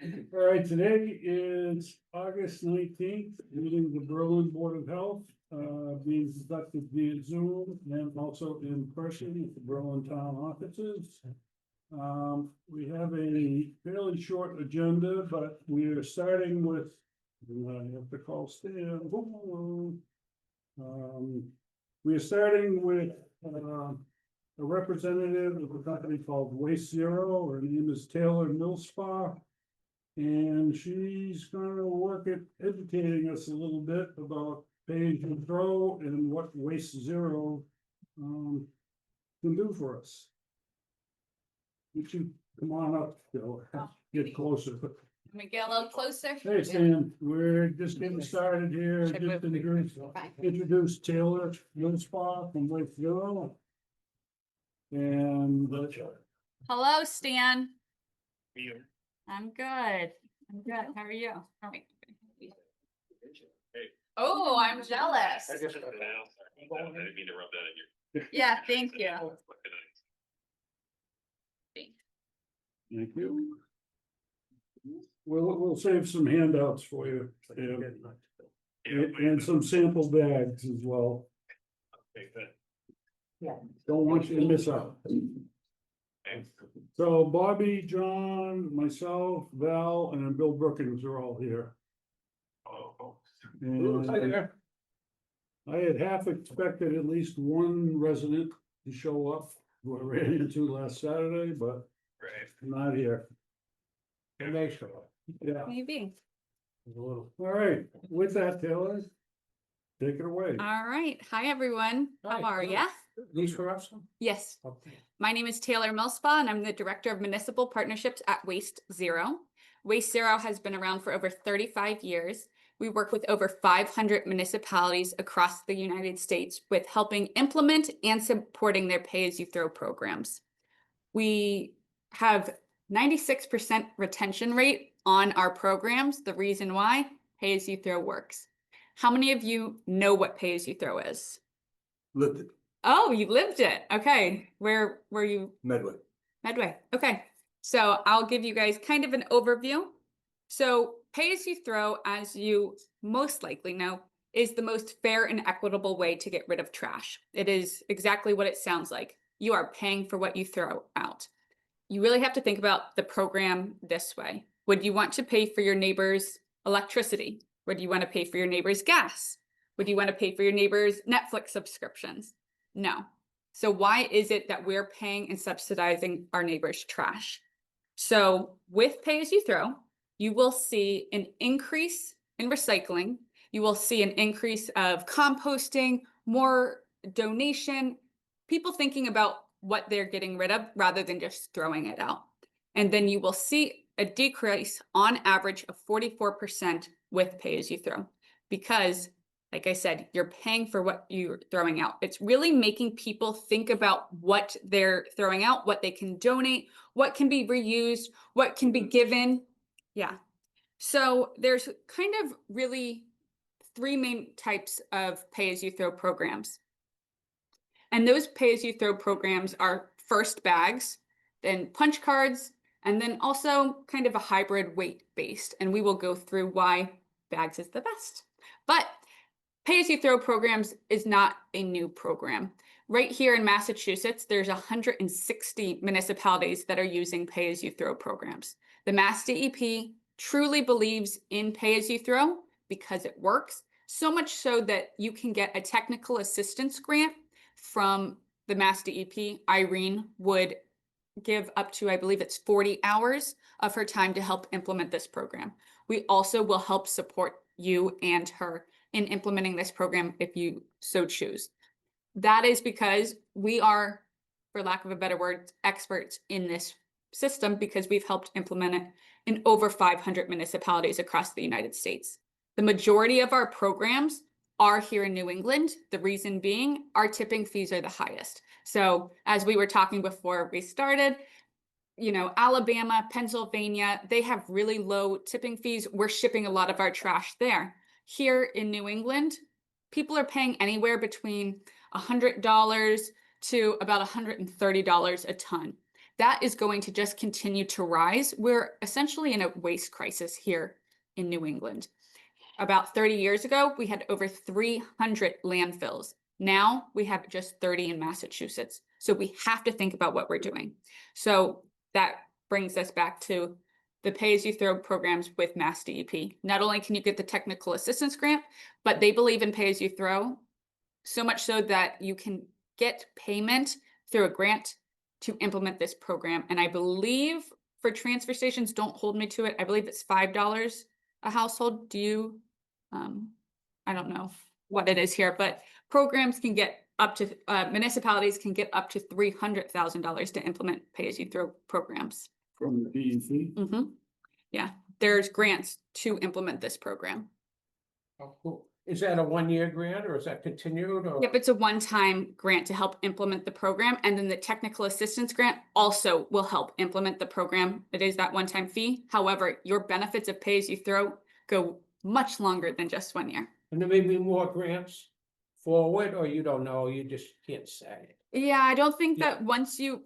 All right, today is August 19th, meeting the Berlin Board of Health, being conducted via Zoom and also in person at the Berlin Town offices. We have a fairly short agenda, but we are starting with, I have to call Stan. We are starting with, a representative of a company called Waste Zero. Her name is Taylor Millspa. And she's gonna work at educating us a little bit about pay as you throw and what Waste Zero can do for us. You should come on up, Bill, get closer. Let me get a little closer. Hey, Stan, we're just getting started here. Should Just move. introduce Taylor Millspa from Waste Zero. And Hello, Stan. I'm good. I'm good. How are you? Oh, I'm jealous. I didn't mean to rub that in your. Yeah, thank you. thank you. We'll save some handouts for you. And some sample bags as well. Okay, good. Don't want you to miss out. So Bobby, John, myself, Val, and Bill Brookings are all here. Oh. And I had half expected at least one resident to show up, who I ran into last Saturday, but Right. not here. Nice. Yeah, Maybe. all right, with that, Taylor, take it away. All right. Hi, everyone. How Hi, are hello. ya? These for us? Yes. Okay. My name is Taylor Millspa, and I'm the Director of Municipal Partnerships at Waste Zero. Waste Zero has been around for over 35 years. We work with over 500 municipalities across the United States with helping implement and supporting their pay-as-you-throw programs. We have 96% retention rate on our programs. The reason why, pay-as-you-throw works. How many of you know what pay-as-you-throw is? Lived it, Oh, you lived it. Okay. Where were you? Medway. Medway. Okay. So I'll give you guys kind of an overview. So pay as you throw, as you most likely know, is the most fair and equitable way to get rid of trash. It is exactly what it sounds like. You are paying for what you throw out. You really have to think about the program this way. Would you want to pay for your neighbor's electricity? Would you want to pay for your neighbor's gas? Would you want to pay for your neighbor's Netflix subscriptions? No. So why is it that we're paying and subsidizing our neighbor's trash? So with pay as you throw, you will see an increase in recycling. You will see an increase of composting, more donation, people thinking about what they're getting rid of rather than just throwing it out. And then you will see a decrease on average of 44% with pay as you throw, because like I said, you're paying for what you're throwing out. It's really making people think about what they're throwing out, what they can donate, what can be reused, what can be given. Yeah. So there's kind of really three main types of pay-as-you-throw programs. And those pay-as-you-throw programs are first bags, then punch cards, and then also kind of a hybrid weight-based. And we will go through why bags is the best. But pay-as-you-throw programs is not a new program. Right here in Massachusetts, there's 160 municipalities that are using pay-as-you-throw programs. The Mass DEP truly believes in pay-as-you-throw because it works, so much so that you can get a technical assistance grant from the Mass DEP. Irene would give up to, I believe it's 40 hours of her time to help implement this program. We also will help support you and her in implementing this program if you so choose. That is because we are, for lack of a better word, experts in this system because we've helped implement it in over 500 municipalities across the United States. The majority of our programs are here in New England. The reason being our tipping fees are the highest. So as we were talking before we started, you know, Alabama, Pennsylvania, they have really low tipping fees. We're shipping a lot of our trash there. Here in New England, people are paying anywhere between $100 to about $130 a ton. that is going to just continue to rise. We're essentially in a waste crisis here in New England. About 30 years ago, we had over 300 landfills. Now we have just 30 in Massachusetts. So we have to think about what we're doing. So that brings us back to the pay-as-you-throw programs with Mass DEP. Not only can you get the technical assistance grant, but they believe in pay-as-you-throw, so much so that you can get payment through a grant to implement this program. And I believe for transfer stations, don't hold me to it, I believe it's $5 a household. Do you, I don't know what it is here, but programs can get up to, municipalities can get up to $300,000 to implement pay-as-you-throw programs. From the DEC. Yeah, there's grants to implement this program. Oh, cool. Is that a 1-year grant or is that continued or? Yep, it's a one-time grant to help implement the program, and then the technical assistance grant also will help implement the program. It is that one-time fee. However, your benefits of pay-as-you-throw go much longer than just 1 year. And there may be more grants forward, or you don't know, you just can't say. Yeah, I don't think Yeah. that once you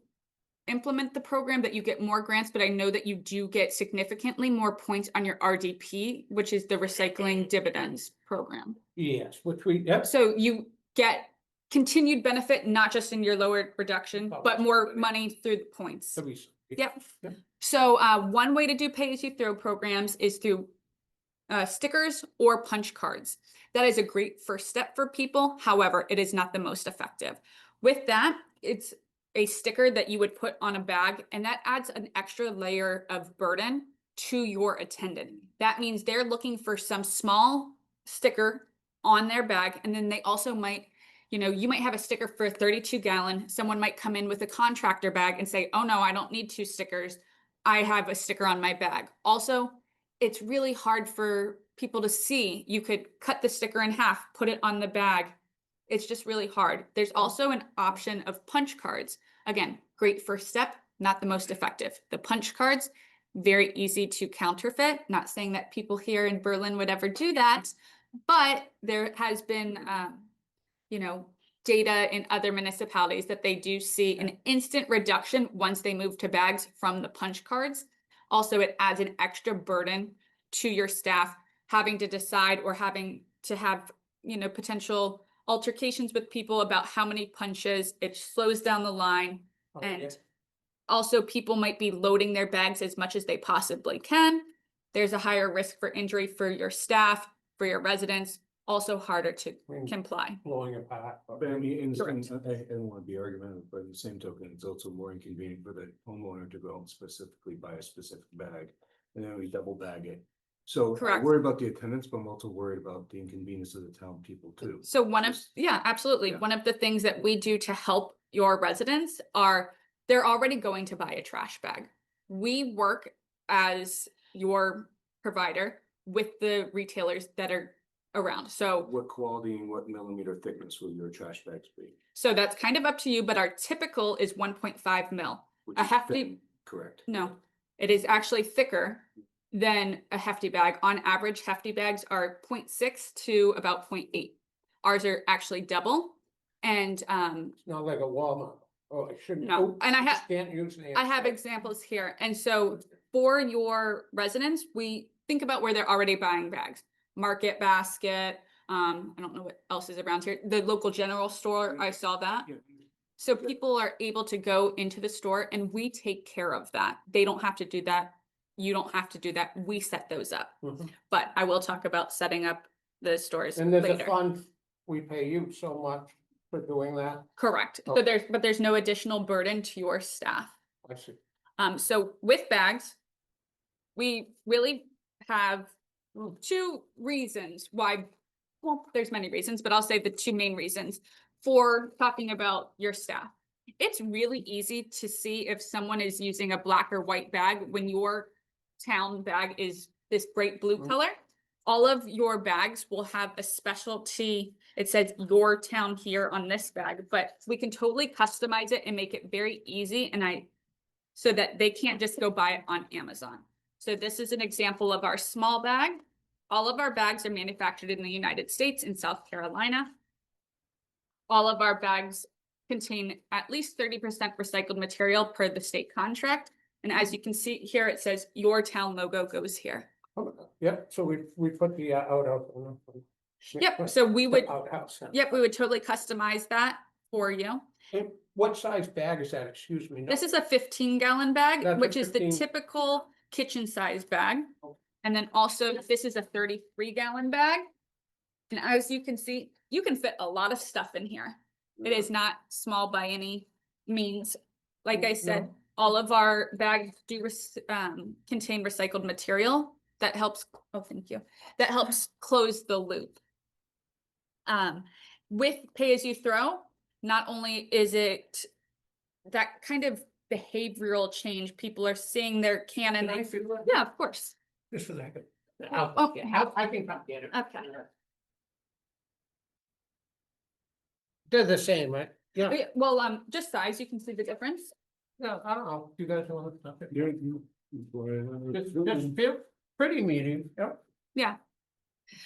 implement the program that you get more grants, but I know that you do get significantly more points on your RDP, which is the recycling dividends program. Yes, which we, yep, So you get continued benefit, not just in your lower reduction, but more money through the points. the reason. Yep. Yep. So one way to do pay-as-you-throw programs is through stickers or punch cards. That is a great first step for people. However, it is not the most effective. With that, it's a sticker that you would put on a bag, and that adds an extra layer of burden to your attendant. That means they're looking for some small sticker on their bag, and then they also might, you might have a sticker for a 32-gallon. Someone might come in with a contractor bag and say, oh no, I don't need 2 stickers. I have a sticker on my bag. Also, it's really hard for people to see. You could cut the sticker in half, put it on the bag. It's just really hard. There's also an option of punch cards. Again, great first step, not the most effective. The punch cards, very easy to counterfeit. Not saying that people here in Berlin would ever do that, but there has been, data in other municipalities that they do see an instant reduction once they move to bags from the punch cards. Also, it adds an extra burden to your staff having to decide or having to have, potential altercations with people about how many punches. It slows down the line. Oh, yeah. And also people might be loading their bags as much as they possibly can. There's a higher risk for injury for your staff, for your residents, also harder to comply. Blowing apart. But I mean, Correct. I don't want to be argumentative, but at the same token, it's also more inconvenient for the homeowner to go and specifically buy a specific bag. And then we double bag it. So I Correct. worry about the attendance, but I'm also worried about the inconvenience of the town people too. So one of, Just- yeah, absolutely. Yeah. One of the things that we do to help your residents are they're already going to buy a trash bag. We work as your provider with the retailers that are around. So What quality and what millimeter thickness will your trash bags be? that's kind of up to you, but our typical is 1.5 mil. Which A is hefty- thin, correct. No, it is actually thicker than a hefty bag. On average, hefty bags are 0.6 to about 0.8. Ours are actually double. And It's not like a Walmart. Oh, I shouldn't. No, oh, and I just have- Can't use names. I have examples here. And so for your residents, we think about where they're already buying bags. Market Basket, I don't know what else is around here. The local general store, I saw that. Yeah. So people are able to go into the store and we take care of that. They don't have to do that. You don't have to do that. We set those up. Mhm. But I will talk about setting up the stores And there's a later. fund, we pay you so much for doing that. Correct. So Okay. there's no additional burden to your staff. I see. So with bags, we really have 2 reasons why, well, there's many reasons, but I'll say the 2 main reasons for talking about your staff. It's really easy to see if someone is using a black or white bag when your town bag is this bright blue Mhm. color. All of your bags will have a specialty. It says your town here on this bag, but we can totally customize it and make it very easy so that they can't just go buy it on Amazon. So this is an example of our small bag. All of our bags are manufactured in the United States in South Carolina. All of our bags contain at least 30% recycled material per the state contract. And as you can see here, it says your town logo goes here. Yep, so we put the outhouse. Yep, so we would, Outhouse. yep, we would totally customize that for you. And what size bag is that? Excuse me. This is a 15-gallon bag, That's a which is the 15. typical kitchen size bag. And then also this is a 33-gallon bag. And as you can see, you can fit a lot of stuff in here. It is not small by any means. Like I said, No. all of our bags do contain recycled material that helps, oh, thank you, that helps close the loop. With pay as you throw, not only is it that kind of behavioral change, people are seeing their can and Can I they, feel that? yeah, of course. Just for a second. Okay. I can come get it. Okay. They're the same, right? Yeah, Yeah, well, just size, you can see the difference. no, I don't know. You guys want to look at You're- it? you- Just feel pretty medium, yeah. Yeah.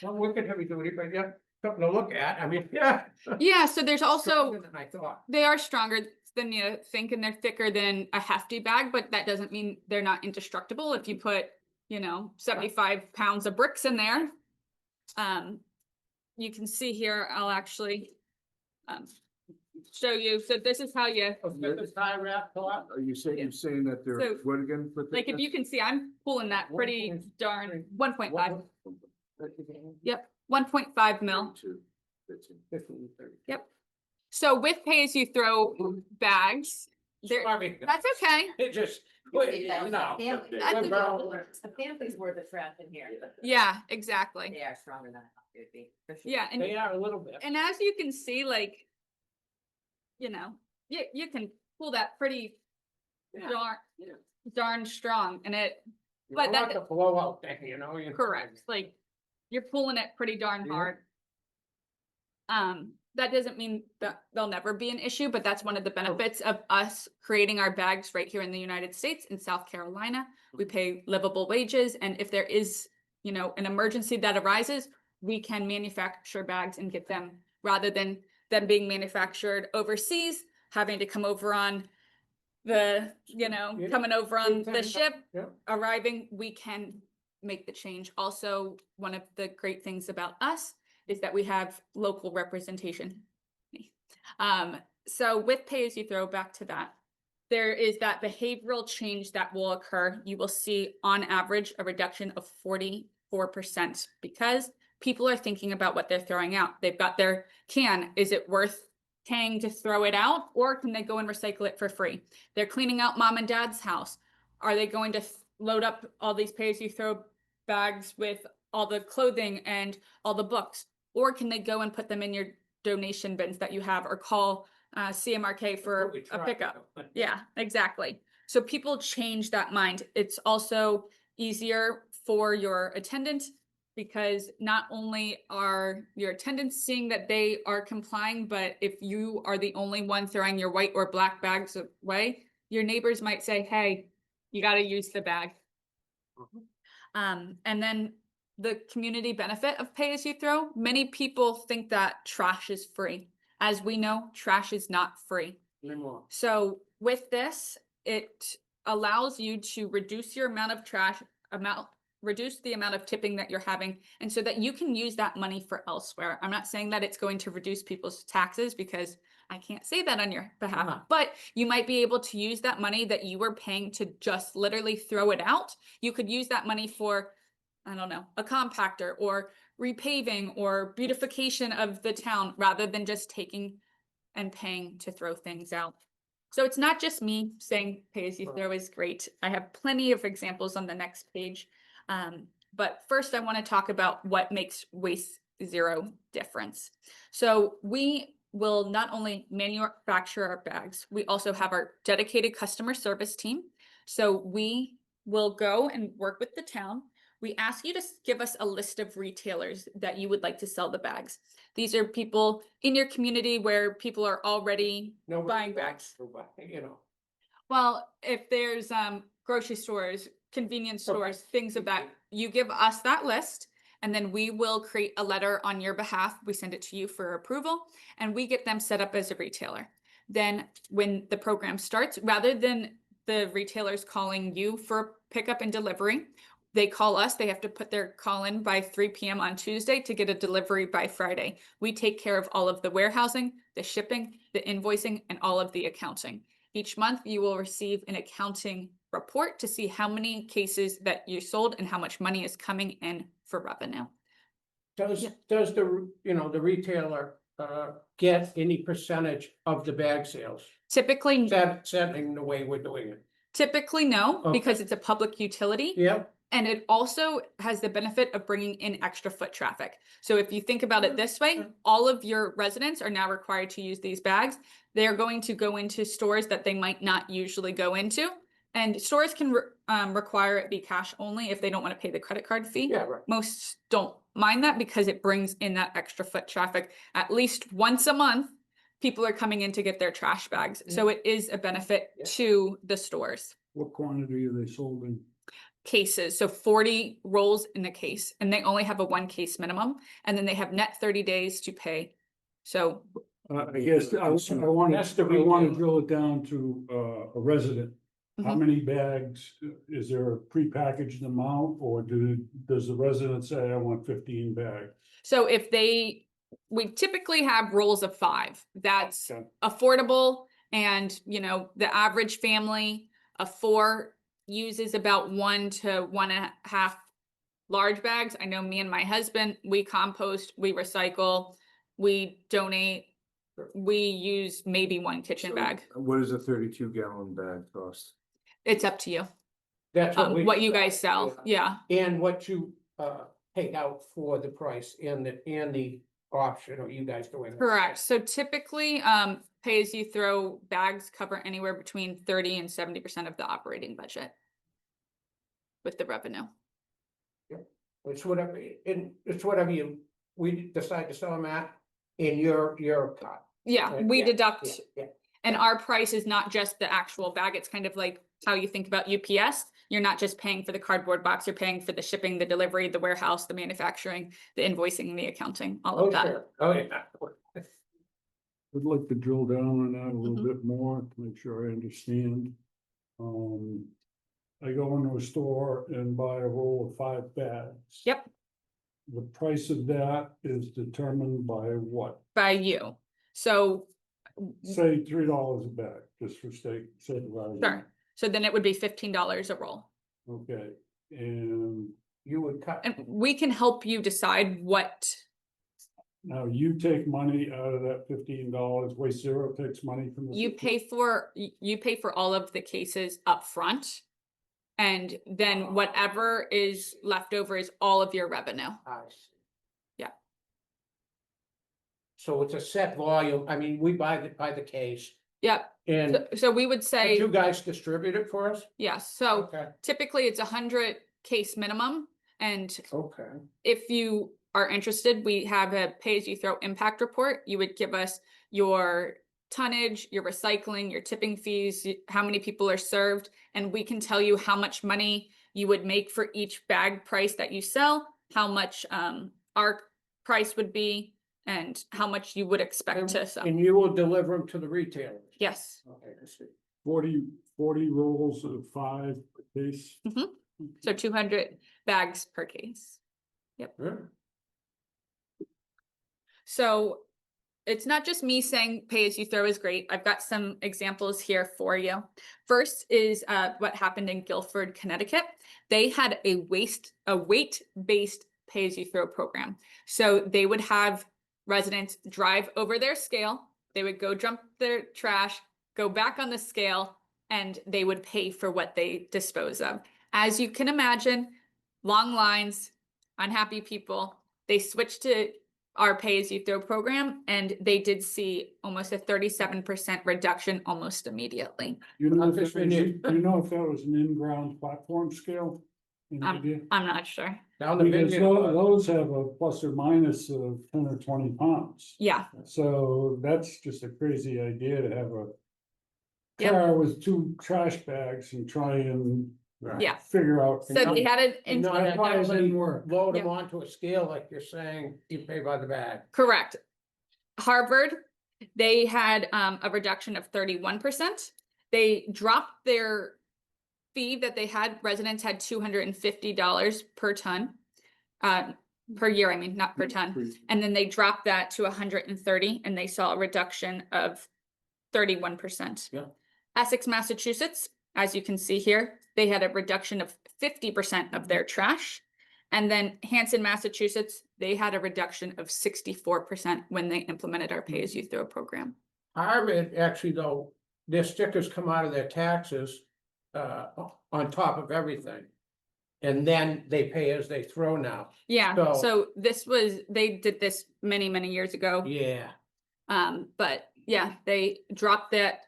Not wicked heavy duty, but yeah, something to look at. I mean, yeah. Yeah, so there's also, Stronger than I thought. they are stronger than you think and they're thicker than a hefty bag, but that doesn't mean they're not indestructible. If you put, 75 pounds of bricks in there. You can see here, I'll actually show you. So this is how you, This tie wrap a lot. Are you saying, Yeah. you're saying that they're, So, what again? for like, if you can see, I'm pulling that pretty 1.3. darn 1.5. Yep. Yep, 1.5 mil. 15, 30. Yep. So with pay as you throw bags, there, Sorry. that's okay. It just, That's That's The families were the trap in here. Yeah, exactly. They are stronger than I thought they would be. for sure. Yeah, and they are a little bit. And as you can see, like, you can pull that pretty darn, Yeah. darn strong and it, You but don't that- want the blowout thing, you. correct, like, you're pulling it pretty darn Yeah. hard. That doesn't mean that there'll never be an issue, but that's one of the benefits of us creating our bags right here in the United States, in South Carolina. We pay livable wages, and if there is, an emergency that arises, we can manufacture bags and get them, rather than them being manufactured overseas, having to come over on the, Yeah. coming over on the Yeah. ship, Yeah. arriving, we can make the change. Also, one of the great things about us is that we have local representation. So with pay as you throw, back to that, there is that behavioral change that will occur. You will see on average a reduction of 44% because people are thinking about what they're throwing out. They've got their can. Is it worth paying to throw it out, or can they go and recycle it for free? They're cleaning out mom and dad's house. Are they going to load up all these pay as you throw bags with all the clothing and all the books? Or can they go and put them in your donation bins that you have, or call CMRK for What we a tried, pickup? but- Yeah, exactly. So people change that mind. It's also easier for your attendant because not only are your attendants seeing that they are complying, but if you are the only one throwing your white or black bags away, your neighbors might say, hey, you got to use the bag. And then the community benefit of pay as you throw, many people think that trash is free. As we know, trash is not free. Anymore. So with this, it allows you to reduce your amount of reduce the amount of tipping that you're having, and so that you can use that money for elsewhere. I'm not saying that it's going to reduce people's taxes because I can't say that on your behalf, Uh-huh. but you might be able to use that money that you were paying to just literally throw it out. You could use that money for, I don't know, a compactor or repaving or beautification of the town rather than just taking and paying to throw things out. So it's not just me saying pay as you throw is great. I have plenty of examples on the next page. But first I want to talk about what makes Waste Zero difference. So we will not only manufacture our bags, we also have our dedicated customer service team. So we will go and work with the town. We ask you to give us a list of retailers that you would like to sell the bags. These are people in your community where people are already Nobody buying wants bags. to buy, Well, if there's grocery stores, convenience Okay. stores, things of that, you give us that list and then we will create a letter on your behalf. We send it to you for approval and we get them set up as a retailer. then when the program starts, rather than the retailers calling you for pickup and delivery, they call us, they have to put their call in by 3 p.m. on Tuesday to get a delivery by Friday. We take care of all of the warehousing, the shipping, the invoicing, and all of the accounting. Each month, you will receive an accounting report to see how many cases that you sold and how much money is coming in for revenue. Does, Yeah. does the, the retailer, get any percentage of the bag sales? Typically, Setting the way we're doing it. no, Okay. because it's a public utility. Yep, And it also has the benefit of bringing in extra foot traffic. So if you think about it this way, all of your residents are now required to use these bags. They're going to go into stores that they might not usually go into. And stores can require it be cash only if they don't want to pay the credit card fee. yeah, right. Most don't mind that because it brings in that extra foot traffic. At least once a month, people are coming in to get their trash bags. So it is a benefit Yeah. to the stores. What quantity are they sold in? Cases, so 40 rolls in a case, and they only have a 1 case minimum, and then they have net 30 days to pay. So I guess I want That's the to retail. drill it down to a resident. How Mhm. many bags, is there a prepackaged amount, or does the resident say, I want 15 bags? so if we typically have rolls of 5. That's Okay. affordable, and the average family of 4 uses about 1 to 1.5 large bags. I know me and my husband, we compost, we recycle, we donate, we use maybe 1 kitchen So bag. What does a 32-gallon bag cost? It's up to you. That's What you guys sell, yeah. And what you, take out for the price and the option, or you guys doing it? Correct. So typically, pay as you throw bags cover anywhere between 30 and 70% of the operating budget with the revenue. It's whatever we decide to sell them at in your cut. Yeah, we deduct, Yeah, and our price is not just the actual bag. It's kind of like how you think about UPS. You're not just paying for the cardboard box, you're paying for the shipping, the delivery, the warehouse, the manufacturing, the invoicing, the accounting, all oh, of that. sure, oh, yeah. I'd like to drill down on that a little Mhm. bit more to make sure I understand. I go into a store and buy a roll of 5 bags. Yep, The price of that is determined by what? by you. So, Say $3 a bag, just for sake of argument. sure. So then it would be $15 a roll. Okay, and You would cut, And we can help you decide what, now you take money out of that $15, Waste Zero takes money from the. you pay for all of the cases up front. And then whatever is left over is all of your revenue. I see. Yeah. So it's a set volume, I mean, we buy the case, Yep. and So we would but say, you guys distribute it for us? yes, so Okay, typically it's 100 case minimum. And okay. if you are interested, we have a pay as you throw impact report. You would give us your tonnage, your recycling, your tipping fees, how many people are served, and we can tell you how much money you would make for each bag price that you sell, how much our price would be, and how much you would expect to sell. And you will deliver them to the retailers? Yes, Okay, I see. 40 rolls of 5 case. so 200 bags per case. Yeah. So it's not just me saying pay as you throw is great. I've got some examples here for you. First is what happened in Guilford, Connecticut. They had a weight-based pay as you throw program. So they would have residents drive over their scale. They would go dump their trash, go back on the scale, and they would pay for what they dispose of. As you can imagine, long lines, unhappy people. They switched to our pay as you throw program, and they did see almost a 37% reduction almost immediately. You know, I'm if that just was, renewed. you know if that was an in-ground platform scale? Any idea? I'm not sure. Down the Because vineyard. those have a plus or minus of 10 or 20 pounds. Yeah, So that's just a crazy idea to have a Yep. car with 2 trash bags and try and Right. yeah. figure out. So they had And an, not That's why it actually didn't work. load them Yeah. onto a scale like you're saying, you pay by the bag. correct. Harvard They had a reduction of 31%. They dropped their fee that they had, residents had $250 per ton. Per year, I mean, not per ton. And then they dropped that to 130 and they saw a reduction of 31%. Yeah. Essex, Massachusetts, as you can see here, they had a reduction of 50% of their trash. And then Hanson, Massachusetts, they had a reduction of 64% when they implemented our pay-as-you-throw program. Harvard, actually though, their stickers come out of their taxes, on top of everything. And then they pay as they throw now. Yeah, So- so they did this many, many years ago. Yeah. But yeah, they dropped that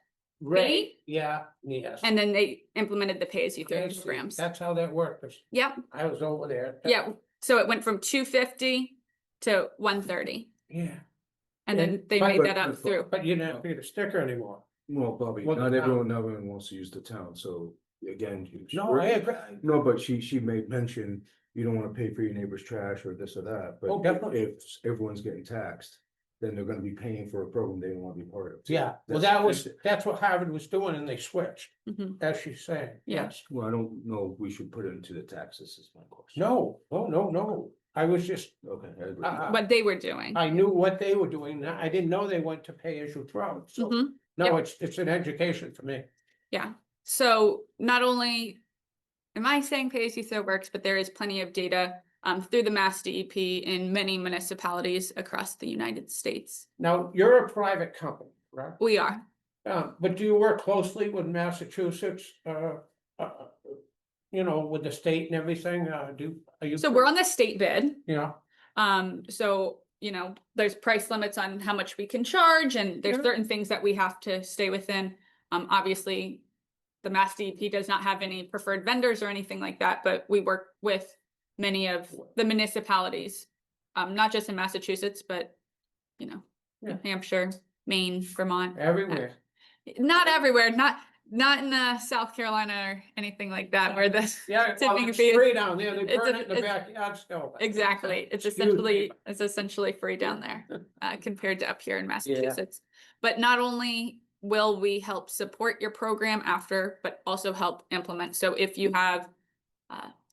Right, yeah, yes. and then they implemented the pay-as-you-throw Okay, so programs. that's how that works. Yep, I was over there. yeah, so it went from 250 to 130, Yeah, and then And- they but- made that up but- through. but you don't pay the sticker anymore. Well, Bobby, Well, not the everyone wants to use the town, so again. No, I agree. No, but she made mention, you don't wanna pay for your neighbor's trash or this or that, Oh, but definitely. if everyone's getting taxed, then they're gonna be paying for a program they don't wanna be part of. Yeah, well, That's- that's what Harvard was doing and they switched, Mhm. as she's saying, Yeah. yes. Well, I don't know if we should put it into the taxes is my question. No, no, I was just, Okay. I agree. What they were doing. I knew what they were doing, I didn't know they went to pay as you throw, so, Mhm. no, it's an education for me. Yeah, so not only am I saying pay-as-you-throw works, but there is plenty of data through the Mass DEP in many municipalities across the United States. Now, you're a private company, right? We are. But do you work closely with Massachusetts, you know, with the state and everything, are you? So we're on the state bid. Yeah, So, you know, there's price limits on how much we can charge and there's Yeah. certain things that we have to stay within. Obviously, the Mass DEP does not have any preferred vendors or anything like that, but we work with many of the municipalities. Not just in Massachusetts, but, you know, New Yeah. Hampshire, Maine, Vermont. everywhere. Not everywhere, not in South Carolina or anything like that where the Yeah, tipping well, it's fee is- free down there, they it's burn a- it in the it's- backyard still. Exactly, Excuse me. it's essentially free down there, compared to up here in Massachusetts. But not only will we help support your program after, but also help implement. So if you have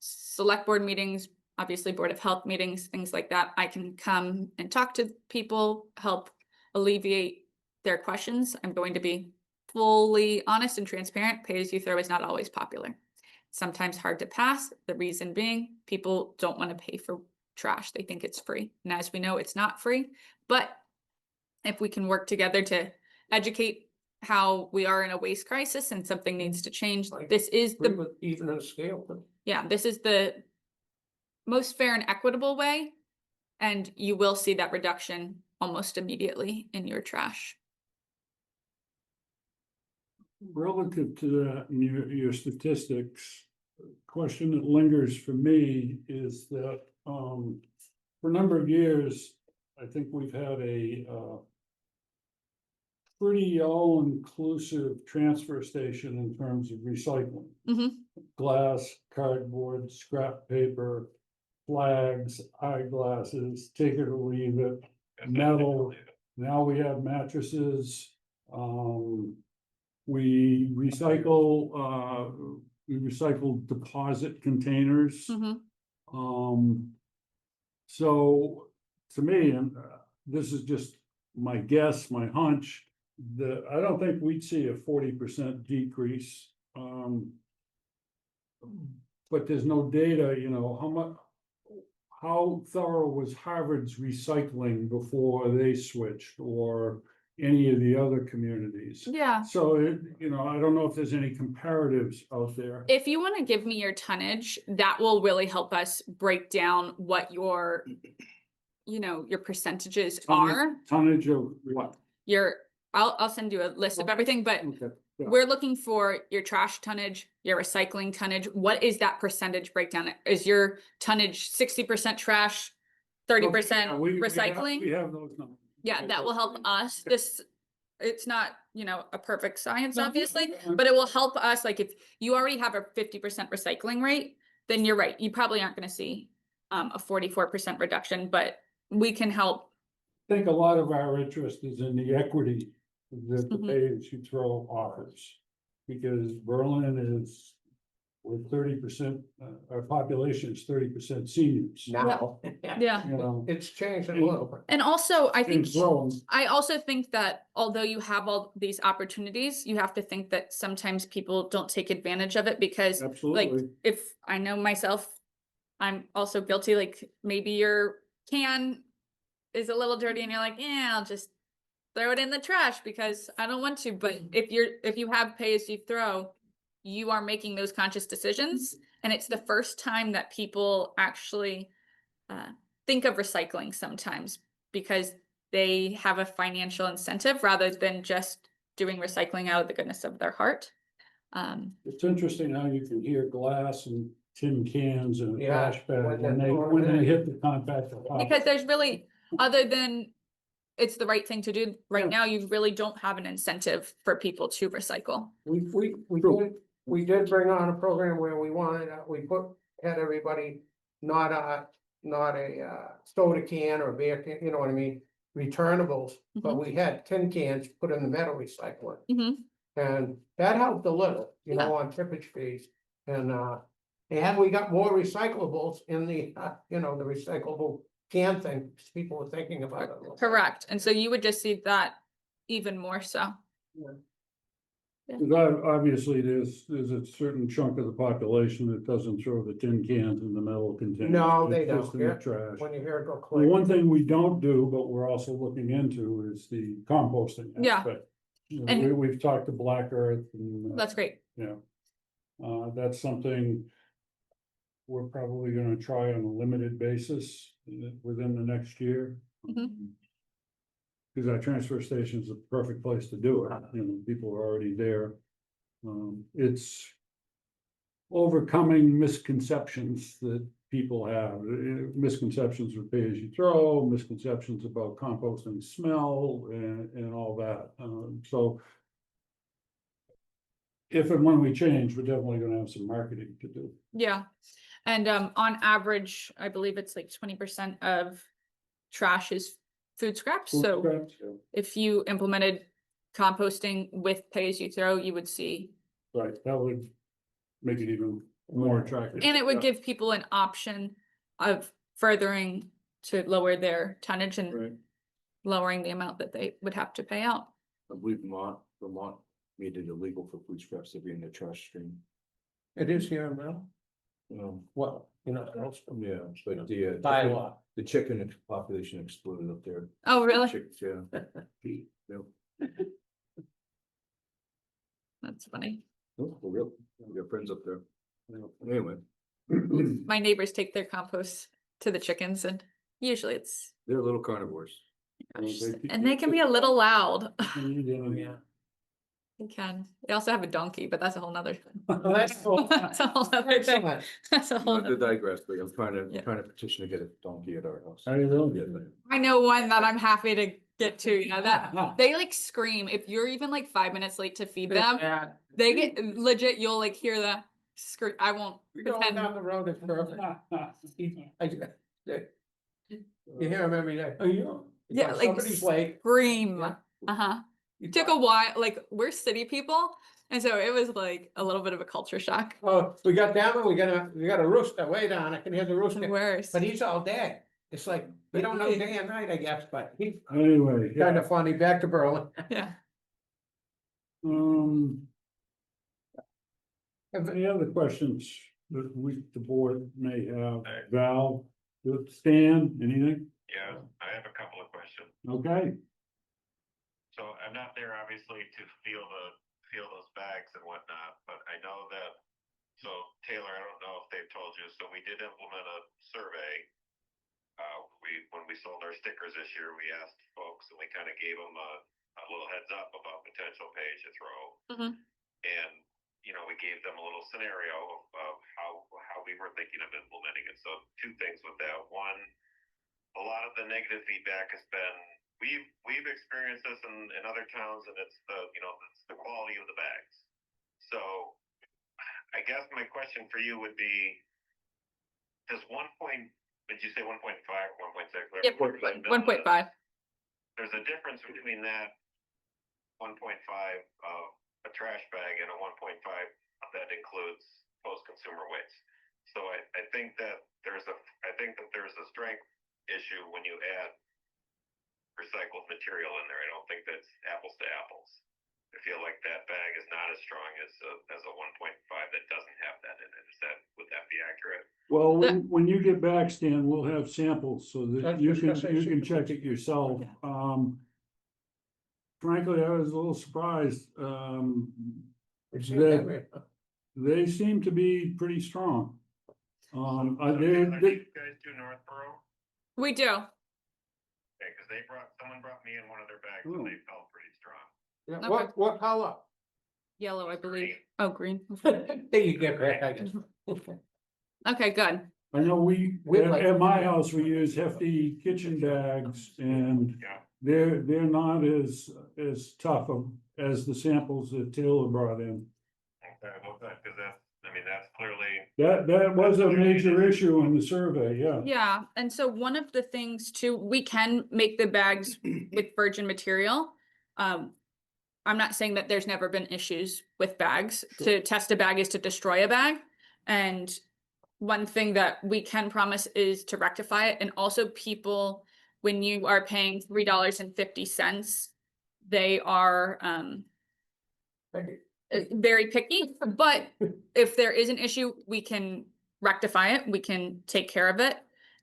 select board meetings, obviously Board of Health meetings, things like that, I can come and talk to people, help alleviate their questions. I'm going to be fully honest and transparent. Pay-as-you-throw is not always popular. Sometimes hard to pass. The reason being, people don't want to pay for trash. They think it's free. And as we know, it's not free. But if we can work together to educate how we are in a waste crisis and something needs to change, Like, this is Free the, with even a scale, but yeah, this is the most fair and equitable way. And you will see that reduction almost immediately in your trash. Relative to that and your statistics, question that lingers for me is that, for a number of years, I think we've had a, pretty all-inclusive transfer station in terms of recycling. Mhm. Glass, cardboard, scrap paper, flags, eyeglasses, take it or leave it. Metal. Now we have mattresses, we recycle deposit containers. Mhm. So to me, and this is just my guess, my hunch, that I don't think we'd see a 40% decrease. But there's no data, you know, how thorough was Harvard's recycling before they switched, or any of the other communities? Yeah. So, you know, I don't know if there's any comparatives out there. If you want to give me your tonnage, that will really help us break down what your, you know, your percentages are. Tonnage of what? I'll send you a list of everything, but Okay, yeah. we're looking for your trash tonnage, your recycling tonnage. What is that percentage breakdown? Is your tonnage 60% trash, 30% Yeah, we have- recycling? We have those numbers. Yeah, that will help us. It's not, you know, a perfect science, No, obviously, no, but it will help us. Like if you already have a 50% recycling rate, then you're right. You probably aren't gonna see a 44% reduction, but we can help think a lot of our interest is in the equity that the Mhm. pay-as-you-throw offers. Because Berlin is, we're 30%, our population is 30% seniors. Now. Yeah. You know, It's changing a little bit. And also, I think it's growing. I also think that although you have all these opportunities, you have to think that sometimes people don't take advantage of it because like Absolutely. if I know myself, I'm also guilty, like maybe your can is a little dirty and you're like, yeah, I'll just throw it in the trash because I don't want to. But if you have pay as you throw, you are making those conscious decisions. And it's the first time that people actually think of recycling sometimes because they have a financial incentive rather than just doing recycling out of the goodness of their heart. It's interesting how you can hear glass and tin cans and a Yeah, trash bag when when they're they, throwing when it they in. hit the compactor. pile. Because there's really, other than it's the right thing to do right Yeah. now, you really don't have an incentive for people to recycle. We did bring on a program where we wanted, had everybody not a soda can or beer can, you know what I mean? Returnables, but we had tin cans put in the metal recycler. Mhm. And that helped a little, you know, on tippage fees. And we got more recyclables in the, you know, the recyclable can thing, people were thinking about it. a little. Correct. And so you would just see that even more so. Because obviously, there's a certain chunk of the population that doesn't throw the tin cans in the metal containers. No, they It's just don't, in the yeah. trash. When you hear it go The click. one thing we don't do, but we're also looking into is the composting Yeah. aspect. You know, And- we've talked to Black Earth and. That's great. Yeah. That's something we're probably gonna try on a limited basis within the next year. Mhm. Cause our transfer station is the perfect place to do it, you know, people are already there. It's overcoming misconceptions that people have, misconceptions with pay as you throw, misconceptions about composting smell and all that, so. If and when we change, we're definitely gonna have some marketing to do. Yeah. And on average, I believe it's like 20% of trash is food scraps. So Correct. if you implemented composting with pay as you throw, you would see. Right, that would make it even more attractive. And it would Yeah. give people an option of furthering to lower their tonnage and Right, lowering the amount that they would have to pay out. I believe Vermont made it illegal for food scraps to be in the trash stream. It is here now, well, you know, Yeah, but the. bylaw. The chicken population exploded up there. Oh, really? Chicks, yeah. Yep. That's funny. No, for real, we got friends up there. Anyway. My neighbors take their compost to the chickens and usually it's, They're little carnivores. and they can be a little loud. Yeah. They can. They also have a donkey, but that's a whole nother. Well, that's cool. That's a whole nother thing. Excellent. That's a whole. Not to nother- digress, but I'm Yeah. trying to petition to get a donkey at our house. How you doing? Yeah, but- I know one that I'm happy to get to, you know, that they like scream. If you're even like 5 minutes late to feed them, Yeah. they get legit, you'll like hear the scream. I won't Going pretend. down the road is perfect. You hear him every day. Oh, yeah. Yeah, like Somebody's late. Scream. Yeah. Uh-huh. You Took a while, like we're city people. And so it was like a little bit of a culture shock. Oh, we got down there, we got a rooster way down, I can hear the rooster, Worse. but he's all dead. It's like, we don't know day and night, I guess, but he's Anyway, kind yeah, of funny, back to Berlin. Yeah. any other questions that the board may have? Val, Stan, anything? Yeah, I have a couple of questions. Okay, So I'm not there obviously to feel those bags and whatnot, but I know that, so Taylor, I don't know if they've told you, so we did implement a survey. When we sold our stickers this year, we asked folks and we kind of gave them a little heads up about potential pay as you throw. Mhm. And, you know, we gave them a little scenario of how we were thinking of implementing it. So two things with that. One, a lot of the negative feedback has been, we've experienced this in other towns, and it's it's the quality of the bags. So I guess my question for you would be, does did you say 1.5, 1.6? Yep, 1.5. there's a difference between that 1.5 of a trash bag and a 1.5 that includes post-consumer waste. So I think that there's a strength issue when you add recycled material in there. I don't think that's apples to apples. I feel like that bag is not as strong as a 1.5 that doesn't have that in it. Would that be accurate? Well, when you get back, Stan, we'll have samples so that That's you just can, gonna say you can super- check it yourself. Frankly, I was a little surprised. We've seen that, man. They They seem to be pretty strong. So I do did, the other you guys do Northborough? We do. Okay, because someone brought me in one of their bags Oh. and they felt pretty strong. Yeah, Okay. what color? Yellow, I believe. Oh, green. There you get back. Okay, good. I know We'd at, like- at my house, we use hefty kitchen bags and Yeah. they're not as tough as the samples that Taylor brought in. Okay, well, good, because that's clearly, That was a major issue in the survey, yeah. Yeah, and so one of the things too, we can make the bags with virgin material. I'm not saying that there's never been issues with bags. To test a bag is to destroy a bag. And one thing that we can promise is to rectify it. And also people, when you are paying $3.50, they are very picky, but if there is an issue, we can rectify it, we can take care of it.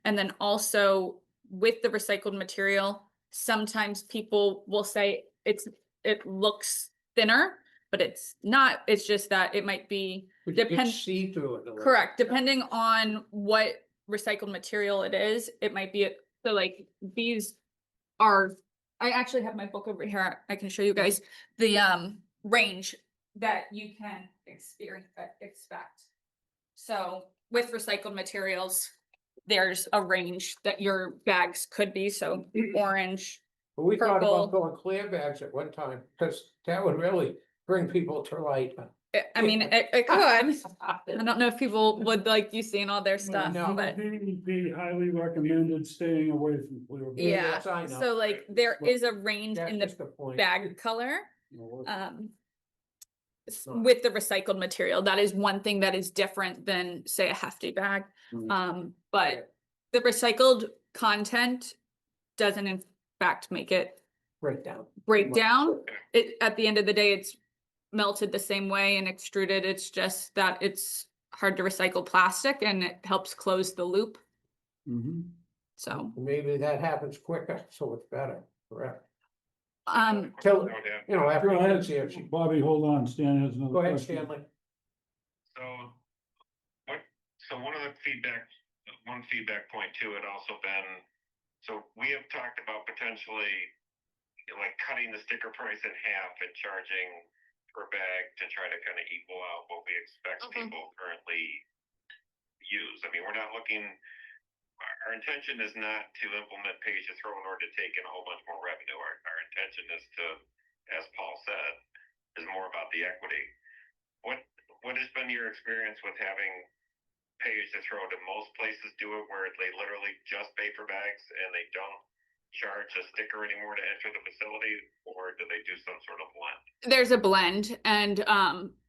And then also with the recycled material, sometimes people will say it looks thinner, but it's not, it's just that it might be Depend- See through it. a little. correct, depending on what recycled material it is, it might be, so like these are, I actually have my book over here, I can show you guys the range that you can expect. So with recycled materials, there's a range that your bags could be, so orange. But we thought Purple. about going clear bags at one time, because that would really bring people to light. I mean, it could. I don't know if people would like you seeing all their stuff, No. but DEP highly recommended staying away from clear. Yeah, yeah, yes, I know. so like there Well, is a range That's in the just the point. bag color. bags. Right. With the recycled material, that is one thing that is different than say a hefty bag. Mm. But the recycled content doesn't in fact make it Breakdown. break much. down. It, at the end of the day, it's melted the same way and extruded. It's just that it's hard to recycle plastic and it helps close the loop. Mhm. So, Maybe that happens quicker, so it's better, correct? Um, Tell- You know, after. Go ahead, see if she- Bobby, hold on, Stan has another Go ahead, question. Stanley. so one of the one feedback point too had also been, so we have talked about potentially like cutting the sticker price in half and charging per bag to try to kind of equal out what we expect people currently use. I mean, we're not looking, our intention is not to implement pay as you throw in order to take in a whole bunch more revenue. Our intention is to, as Paul said, is more about the equity. What has been your experience with having pay as you throw? Do most places do it where they literally just pay for bags and they don't charge a sticker anymore to enter the facility, or do they do some sort of blend? there's a blend and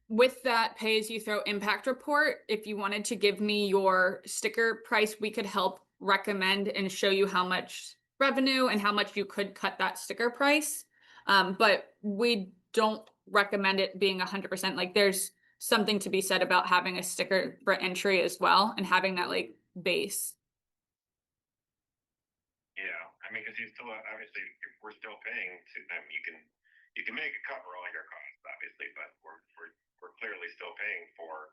with that pay as you throw impact report, if you wanted to give me your sticker price, we could help recommend and show you how much revenue and how much you could cut that sticker price. But we don't recommend it being 100%. Like there's something to be said about having a sticker for entry as well and having that like base. Yeah, I mean, because you still, obviously, if we're still paying to them, you can make it cover all your costs, obviously, but we're clearly still paying for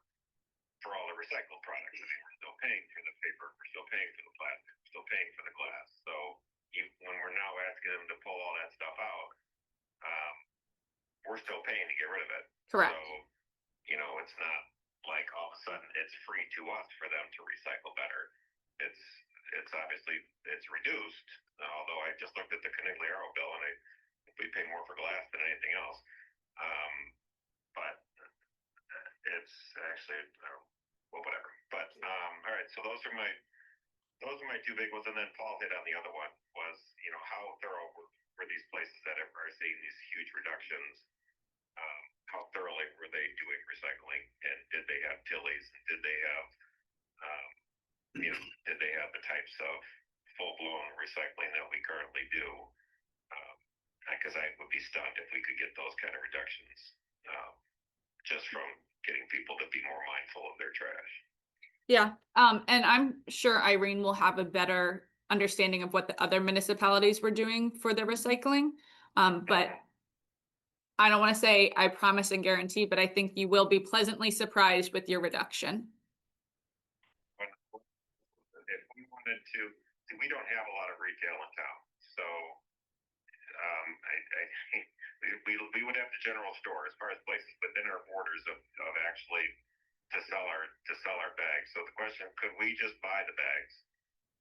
all the recycled products. I mean, we're still paying for the paper, we're still paying for the plastic, we're still paying for the glass. So when we're now asking them to pull all that stuff out, we're still paying to get rid of it. Correct. So, it's not like all of a sudden it's free to us for them to recycle better. It's obviously, it's reduced, although I just looked at the Conigliaro bill and we pay more for glass than anything else. But it's actually, well, whatever. But, all right, so those are my two big ones. And then Paul hit on the other one was, how thorough for these places that are seeing these huge reductions, how thoroughly were they doing recycling, and did they have Tilly's, did they have, did they have the types of full-blown recycling that we currently do? Because I would be stunned if we could get those kind of reductions, just from getting people to be more mindful of their trash. Yeah, and I'm sure Irene will have a better understanding of what the other municipalities were doing for their recycling. But I don't want to say I promise and guarantee, but I think you will be pleasantly surprised with your reduction. If we wanted to, see, we don't have a lot of retail in town, so we would have the general store as far as places within our borders of actually to sell our bags. So the question, could we just buy the bags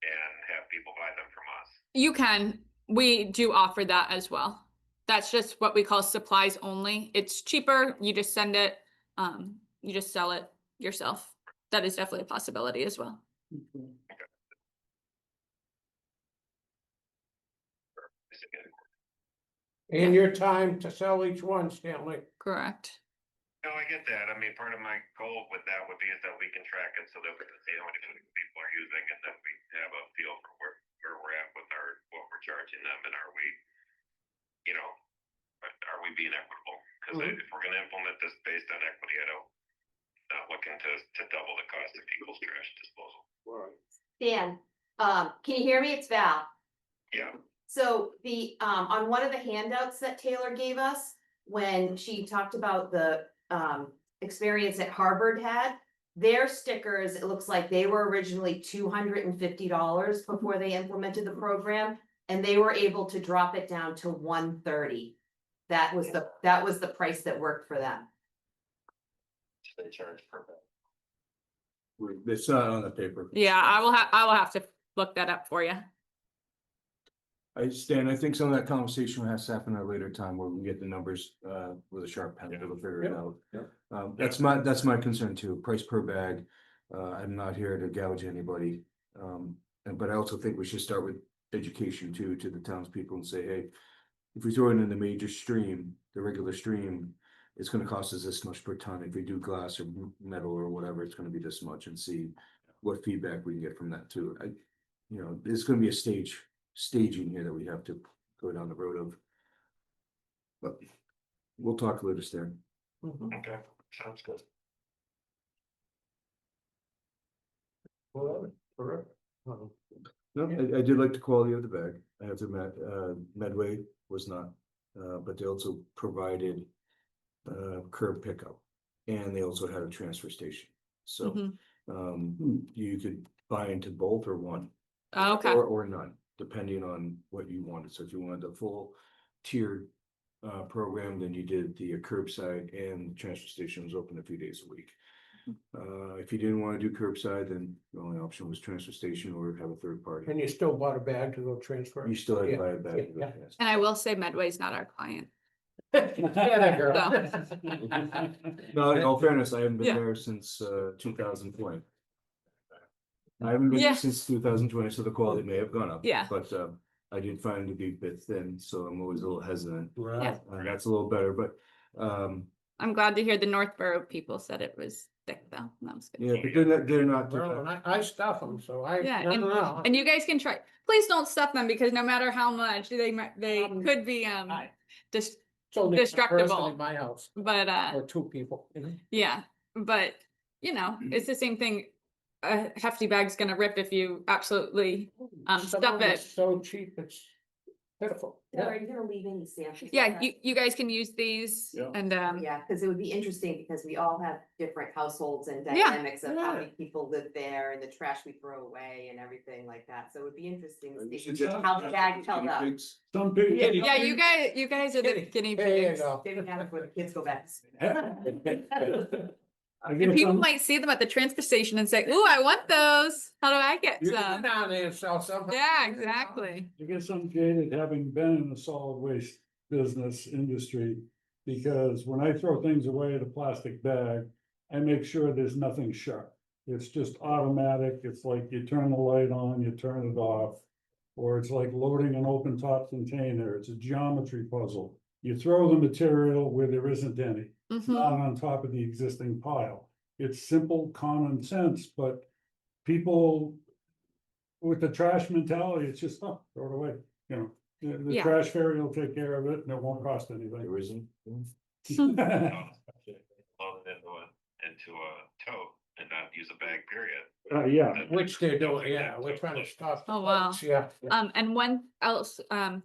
and have people buy them from us? You can, we do offer that as well. That's just what we call supplies only. It's cheaper. You just send it, you just sell it yourself. That is definitely a possibility as well. Okay. And your time to sell each one, Stanley. Correct. No, I get that. I mean, part of my goal with that would be is that we can track it so that we can see how many people are using, and that we have a feel for where we're at with what we're charging them, and are we being equitable? Because if we're going to implement this based on equity, not looking to double the cost of people's trash disposal. Dan, can you hear me? It's Val. Yeah. So on one of the handouts that Taylor gave us, when she talked about the experience that Harvard had, their stickers, it looks like they were originally $250 before they implemented the program, and they were able to drop it down to $130. That was the price that worked for them. They charge per bag. It's not on the paper. Yeah, I will have to look that up for you. Stan, I think some of that conversation has to happen at a later time where we can get the numbers with a sharp pen to figure it out. That's my concern too, price per bag. I'm not here to gouge anybody. But I also think we should start with education too, to the townspeople, and say, hey, if we throw it in the major stream, the regular stream, it's gonna cost us this much per ton. If we do glass or metal or whatever, it's gonna be this much, and see what feedback we can get from that too. There's gonna be a staging here that we have to go down the road of. But we'll talk later, Stan. Okay, sounds good. Well, correct. No, I did like the quality of the bag. I have to admit, Medway was not, but they also provided curb pickup, and they also had a transfer station. So you could buy into both or one. Okay. Or none, depending on what you wanted. So if you wanted the full tiered program, then you did the curbside, and the transfer station was open a few days a week. If you didn't want to do curbside, then the only option was transfer station or have a third party. And you still bought a bag to go transfer? You still had to Yeah, buy a bag. yeah. And I will say Medway's not our client. Yeah, girl. No, in all fairness, I haven't been Yeah. there since 2020. I haven't been Yeah. there since 2020, so the quality may have gone up. Yeah. But I did find it to be a bit thin, so I'm always a little hesitant. Right. That's a little better, but I'm glad to hear the Northborough people said it was thick though. That was good. yeah, but they're not. Well, and I stuff them, so I Yeah, don't know. And you guys can try. Please don't stuff them, because no matter how much they could be just It's only one destructible. person in my house, but or two people. yeah, but it's the same thing. A hefty bag's gonna rip if you absolutely Some stuff of them are it. so cheap, it's pitiful. Are you gonna leave any samples? Yeah, you guys can use these Yeah. and Yeah, because it would be interesting, because we all have different households and Yeah. dynamics of how Yeah. many people live there, and the trash we throw away and everything like that, so it would be interesting to You see should just- how the bag held up. Some people. yeah, you guys are the guinea There you pigs. go. They didn't have it before the kids go back to school. I And get people some, might see them at the transfer station and say, "Ooh, I want those. How do I get You can some?" go down there and sell some. Yeah, exactly. I get some jaded, having been in the solid waste business industry. Because when I throw things away in a plastic bag, I make sure there's nothing sharp. It's just automatic. It's like you turn the light on, you turn it off. or it's like loading an open top container, it's a geometry puzzle. You throw the material where there isn't any, Mhm. not on top of the existing pile. It's simple common sense, but people with the trash mentality, it's just, oh, throw it away, you know. The Yeah. trash fairy will take care of it and it won't cost anything. There isn't. Load it into a tote and not use a bag, period. Yeah, Which they're doing, yeah, we're trying to stop. Oh, wow. Yeah. And one else,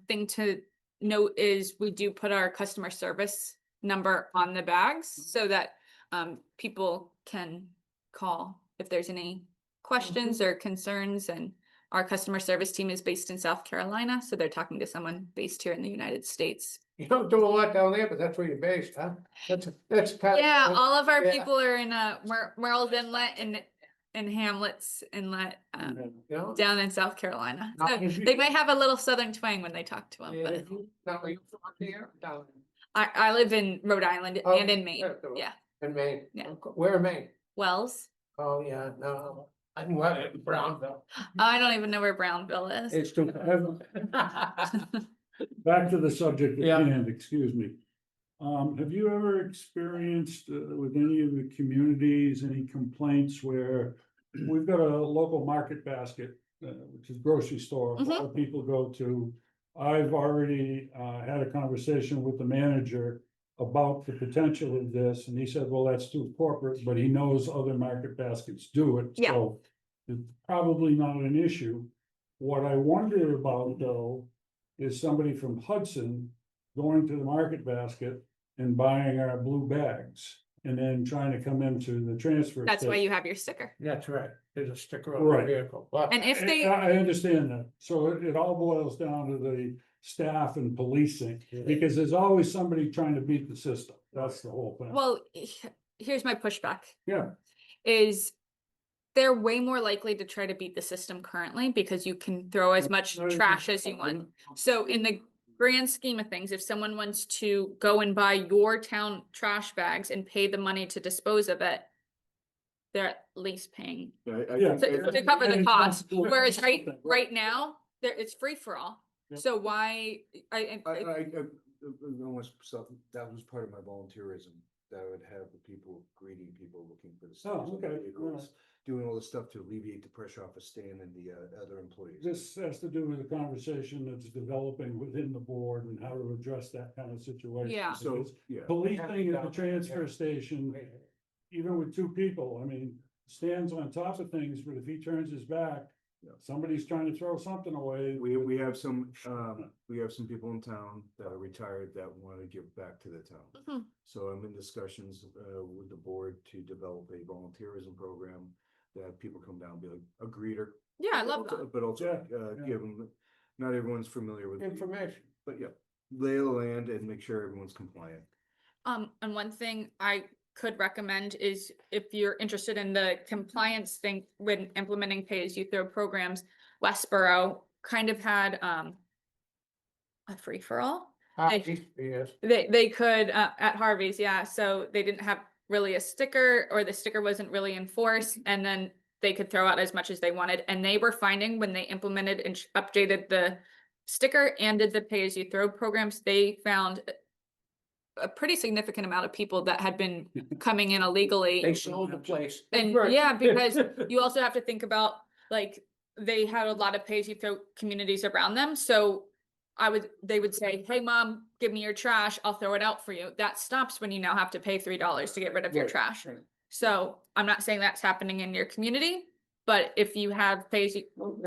thing to note is we do put our customer service number on the bags so that, people can call if there's any questions or concerns, and our customer service team is based in South Carolina, so they're talking to someone based here in the United States. You don't do a lot down there, but that's where you're based, huh? That's kind of. Yeah, all of our yeah. people are in, Merle's Inlet and Hamlet's Inlet, You know? down in South Carolina. Now, So if you- they might have a little southern twang when they talk to them, Yeah, but now, are you from up there? Down I live in Rhode Island Oh, and in Maine. yeah, so- Yeah, in Maine? Yeah. Where in Maine? Wells. Oh, yeah, no, I can work in Brownville. I don't even know where Brownville is. It's too. back to the subject at Yeah. hand, excuse me. Have you ever experienced with any of the communities, any complaints where we've got a local market basket, which is grocery store, a lot of people go to. I've already had a conversation with the manager about the potential of this, and he said, well, that's too corporate, but he knows other market baskets do it, Yeah. so it's probably not an issue. What I wonder about though, is somebody from Hudson going to the market basket and buying our blue bags and then trying to come into the transfer. That's why station. you have your sticker. That's right, there's a sticker on the Right. vehicle, but. And if they, I understand that, so it all boils down to the staff and policing, because there's always somebody trying to beat the system, that's the whole thing. well, here's my pushback. Yeah. Is they're way more likely to try to beat the system currently because you can throw as much trash as you want. So in the grand scheme of things, if someone wants to go and buy your town trash bags and pay the money to dispose of it, they're at least paying Yeah. to cover the And cost. it's not- Whereas right now, there, it's free for all. Yeah. So why, I, Almost, that was part of my volunteerism, that I would have the people greeting people looking for the. Oh, stuff, okay, vehicles, Doing all the stuff to alleviate the pressure off of Stan and the other employees. This has to do with the conversation that's developing within the board and how to address that kind of situation. Yeah. So, Because yeah. policing at the transfer station, even with two people, I mean, Stan's on top of things, but if he turns his back, Yeah. somebody's trying to throw something away. We have some people in town that are retired that want to give back to the town. Mhm. So I'm in discussions with the board to develop a volunteerism program that people come down and be like a greeter. yeah, I love that. But also Yeah. give them, not everyone's familiar with. Information. But yeah, lay of the land and make sure everyone's compliant. And one thing I could recommend is if you're interested in the compliance thing when implementing pay-as-you-throw programs, Westboro kind of had, a free-for-all. Yes. They could, at Harvey's, yeah, so they didn't have really a sticker, or the sticker wasn't really enforced, and then they could throw out as much as they wanted, and they were finding when they implemented and updated the sticker and did the pay-as-you-throw programs, they found a pretty significant amount of people that had been coming in illegally. They sold the place. And Right. yeah, because you also have to think about, like, they had a lot of pay-as-you-throw communities around them, so they would say, hey, mom, give me your trash, I'll throw it out for you. That stops when you now have to pay $3 to get rid of your Right, trash. right. So I'm not saying that's happening in your community, but if you have pay-as-you,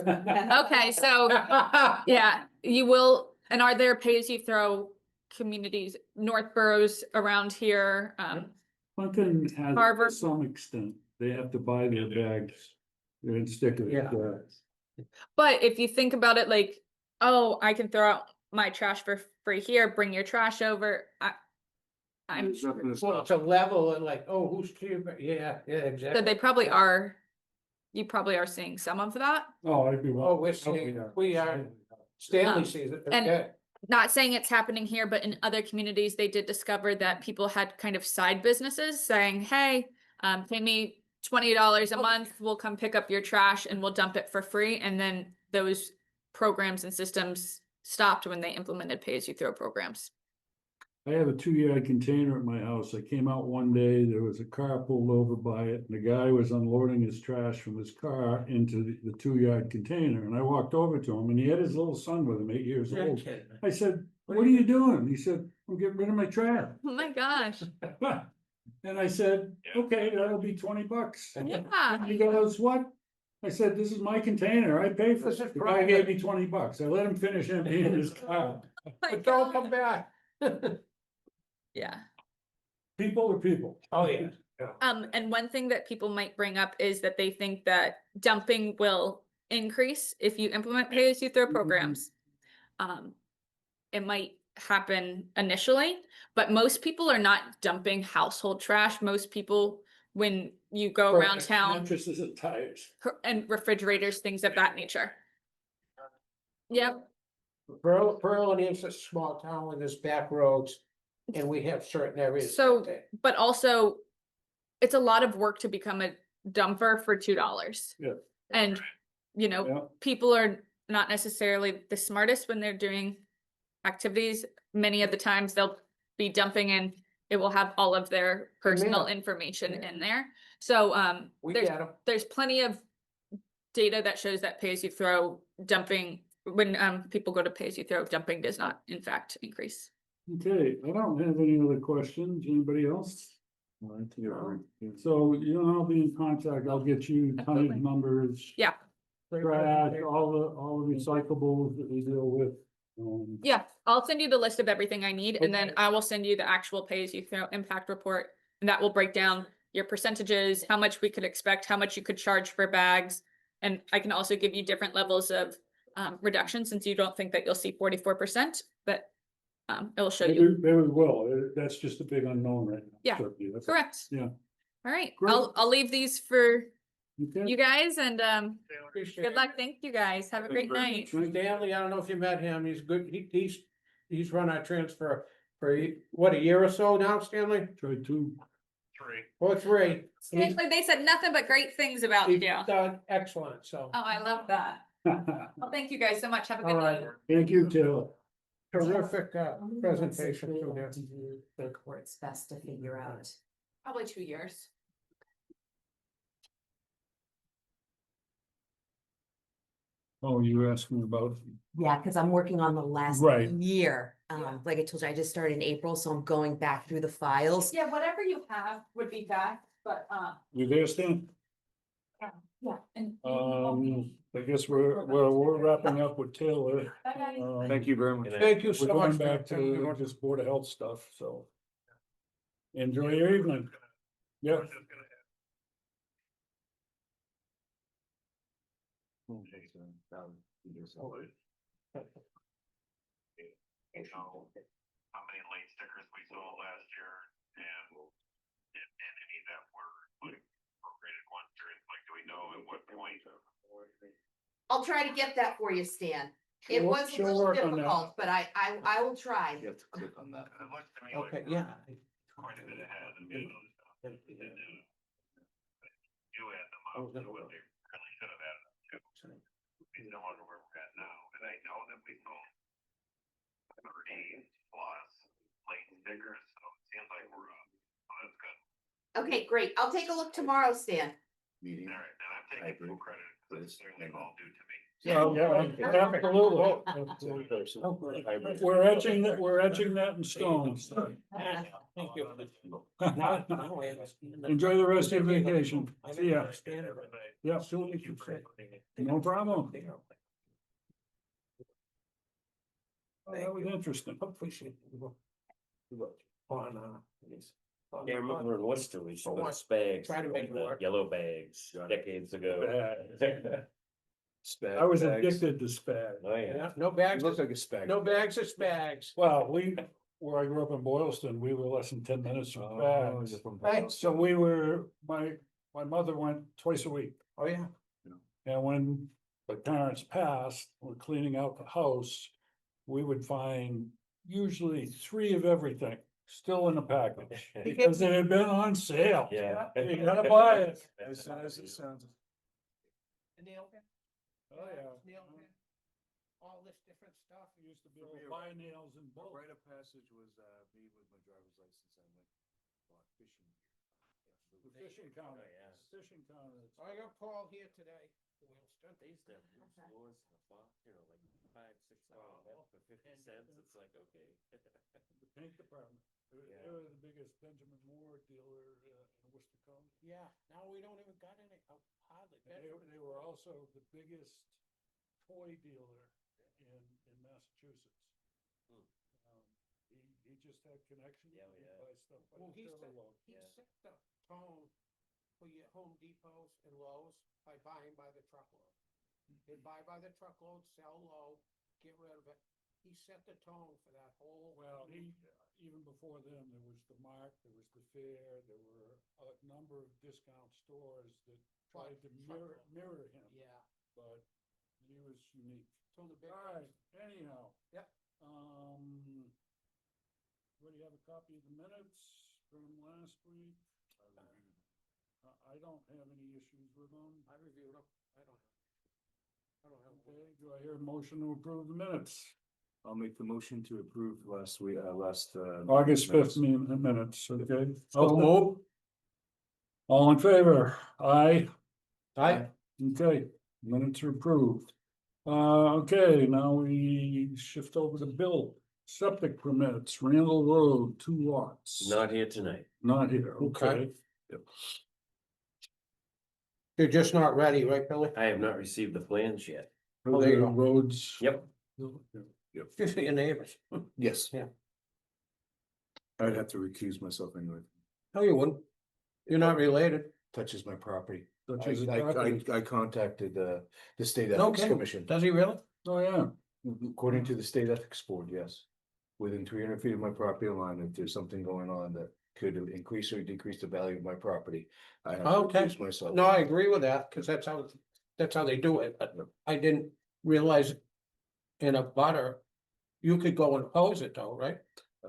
okay, so yeah, you will, and are there pay-as-you-throw communities, Northboroughs around here? Duncan has Harvard. to some extent, they have to buy their bags and stickers. Yeah. But if you think about it, like, oh, I can throw out my trash for free here, bring your trash over, I'm There's sure, nothing to Well, stop. it's a level and like, oh, who's cheaper? Yeah, so exactly. they probably are, you probably are seeing some of that. Oh, I'd be. Oh, we're seeing, we are, Stanley sees it. and- okay. Not saying it's happening here, but in other communities, they did discover that people had kind of side businesses saying, hey, pay me $20 a month, we'll come pick up your trash and we'll dump it for free. And then those programs and systems stopped when they implemented pay-as-you-throw programs. I have a 2-yard container at my house. I came out one day, there was a car pulled over by it, and the guy was unloading his trash from his car into the 2-yard container, and I walked over to him, and he had his little son with him, 8 years You're old. kidding. I said, "What are you doing?" He said, "I'm getting rid of my trash." Oh my gosh. And I said, "Okay, that'll be $20. Yeah. And he goes, "What?" I said, "This is my container, I pay for This it." is The guy private. gave me $20. I let him finish emptying his car. Oh my But don't God. come back. Yeah. People are people. Oh, yeah. And one thing that people might bring up is that they think that dumping will increase if you implement pay-as-you-throw programs. It might happen initially, but most people are not dumping household trash. Most people, when you go around town, Mattresses and tires. and refrigerators, things of that nature. Yep, Berlin is a small town with its back roads, and we have certain areas. So- that- but also it's a lot of work to become a dumper for $2. Yeah. And, you know, Yeah. people are not necessarily the smartest when they're doing activities. Many of the times they'll be dumping and it will have all of their personal mail. information Yeah. in there. So, We there's, get them. there's plenty of data that shows that pay-as-you-throw dumping, when, people go to pay-as-you-throw, dumping does not in fact increase. Okay, I don't have any other questions. Anybody else? So you know, I'll be in contact. I'll get you Absolutely. tonnage numbers. Yeah. Trash, all the recyclables that we deal with. Yeah, I'll send you the list of everything I need, and then I will send you the actual pay-as-you-throw impact report. And that will break down your percentages, how much we could expect, how much you could charge for bags. And I can also give you different levels of reduction, since you don't think that you'll see 44%, but it will show you. Maybe we will. That's just a big unknown right now. Yeah, So, that's- Correct. Yeah. All right, Great. I'll leave these for Okay. you guys, and Appreciate good it. luck. Thank you guys. Have a great night. Stanley, I don't know if you met him, he's good, he's run our transfer for, what, a year or so now, Stanley? Try to. 3. Or 3. Seriously, they said nothing but great things about He's you. done excellent, so, Oh, I love that. Well, thank you guys so much. Have a good all night. right, Thank you, Taylor. terrific presentation through there. Think where it's best to figure out. Probably 2 years. Oh, you were asking about, Yeah, because I'm working on the last Right. year. Yeah. Like I told you, I just started in April, so I'm going back through the files. Yeah, whatever you have would be back, but, you there, Stan? yeah. And I guess we're wrapping up with Taylor. Bye, guys. Thank you very much. Thank you We're so going much. back to just Board of Health stuff, so. Enjoy your evening. Yeah. You know, how many late stickers we sold last year and any that were like prorated ones, or like, do we know at what point? I'll try to get that for you, Stan. It She'll- was a she'll little work on that. difficult, but I will try. You have to click on that. It looks to me like Okay, we're yeah. quite a bit ahead of you. You add them up to what they really should have added up to. We no longer where we're at now, and I know that we sold 30 plus late stickers, so it seems like we're up. So that's good. Okay, great. I'll take a look tomorrow, Stan. Meeting. All right, and I'm taking full credit, because it's certainly all due to me. Absolutely. We're etching that in stone. Thank you. Enjoy the rest of your vacation. See ya. Yeah. Soon as you say. No problem. Oh, that was interesting. Hopefully she will. On, Yeah, I remember in Worcester, we For saw what? those bags, Try to make it the work. yellow bags decades ago. I was addicted to spag. Oh, yeah. Yeah, no bags, Looks like a spag. no bags, it's bags. Well, where I grew up in Boylston, we were less than 10 minutes from bags. Thanks. So my mother went twice a week. Oh, yeah. And when the parents passed, we're cleaning out the house, we would find usually 3 of everything still in the package. Because it had been on sale. Yeah. You gotta buy it. As soon as it sounds. Oh, yeah. all this different stuff. You used to be able to buy nails in bulk. Rite of passage was, me with my driver's license, I went, bought fishing. The fishing counter, Oh, yeah. fishing counter. I got Paul here today, Wilston. They used to have blue Okay. stores in the fall, you know, like $5, $6 for 50 cents. It's like, okay. The paint department. They Yeah. were the biggest Benjamin Moore dealer in Worcester County. Yeah, now we don't even got any, hardly. And they were also the biggest toy dealer in Massachusetts. Hmm. He just had connections. Yeah, He'd yeah. buy stuff by Well, the he said, truckload. he Yeah. set the tone for your Home Depots and Lowe's by buying by the truckload. They buy by the truckload, sell low, get rid of it. He set the tone for that whole. Well, even before then, there was the Mart, there was the Fair, there were a number of discount stores that tried to mirror him, Yeah, but he was unique. till the big. All right, anyhow. Yep. What, do you have a copy of the minutes from last week? I don't have any issues with them. I reviewed them, I don't have. Okay, do I hear a motion to approve the minutes? I'll make the motion to approve last week, August fifth minutes. minutes, okay? So move. All in favor? Aye. Aye. Okay, minutes are approved. Okay, now we shift over to Bill. Septic permits, Randall Road, 2 lots. Not here tonight. Not here, okay. Okay. You're just not ready, right, Billy? I have not received the plans yet. Oh, there you go. Roads. Yep. Just your neighbors. Yes. Yeah. I'd have to recuse myself anyway. No, you wouldn't. You're not related. Touches my property. Such as a I property. contacted, the State Ethics Okay. Commission. Does he really? Oh, yeah. According to the State Ethics Board, yes. Within 300 feet of my property line, if there's something going on that could increase or decrease the value of my property, I have to Okay. recuse myself. No, I agree with that, cause that's how they do it, but I didn't realize in a butter, you could go and oppose it though, right?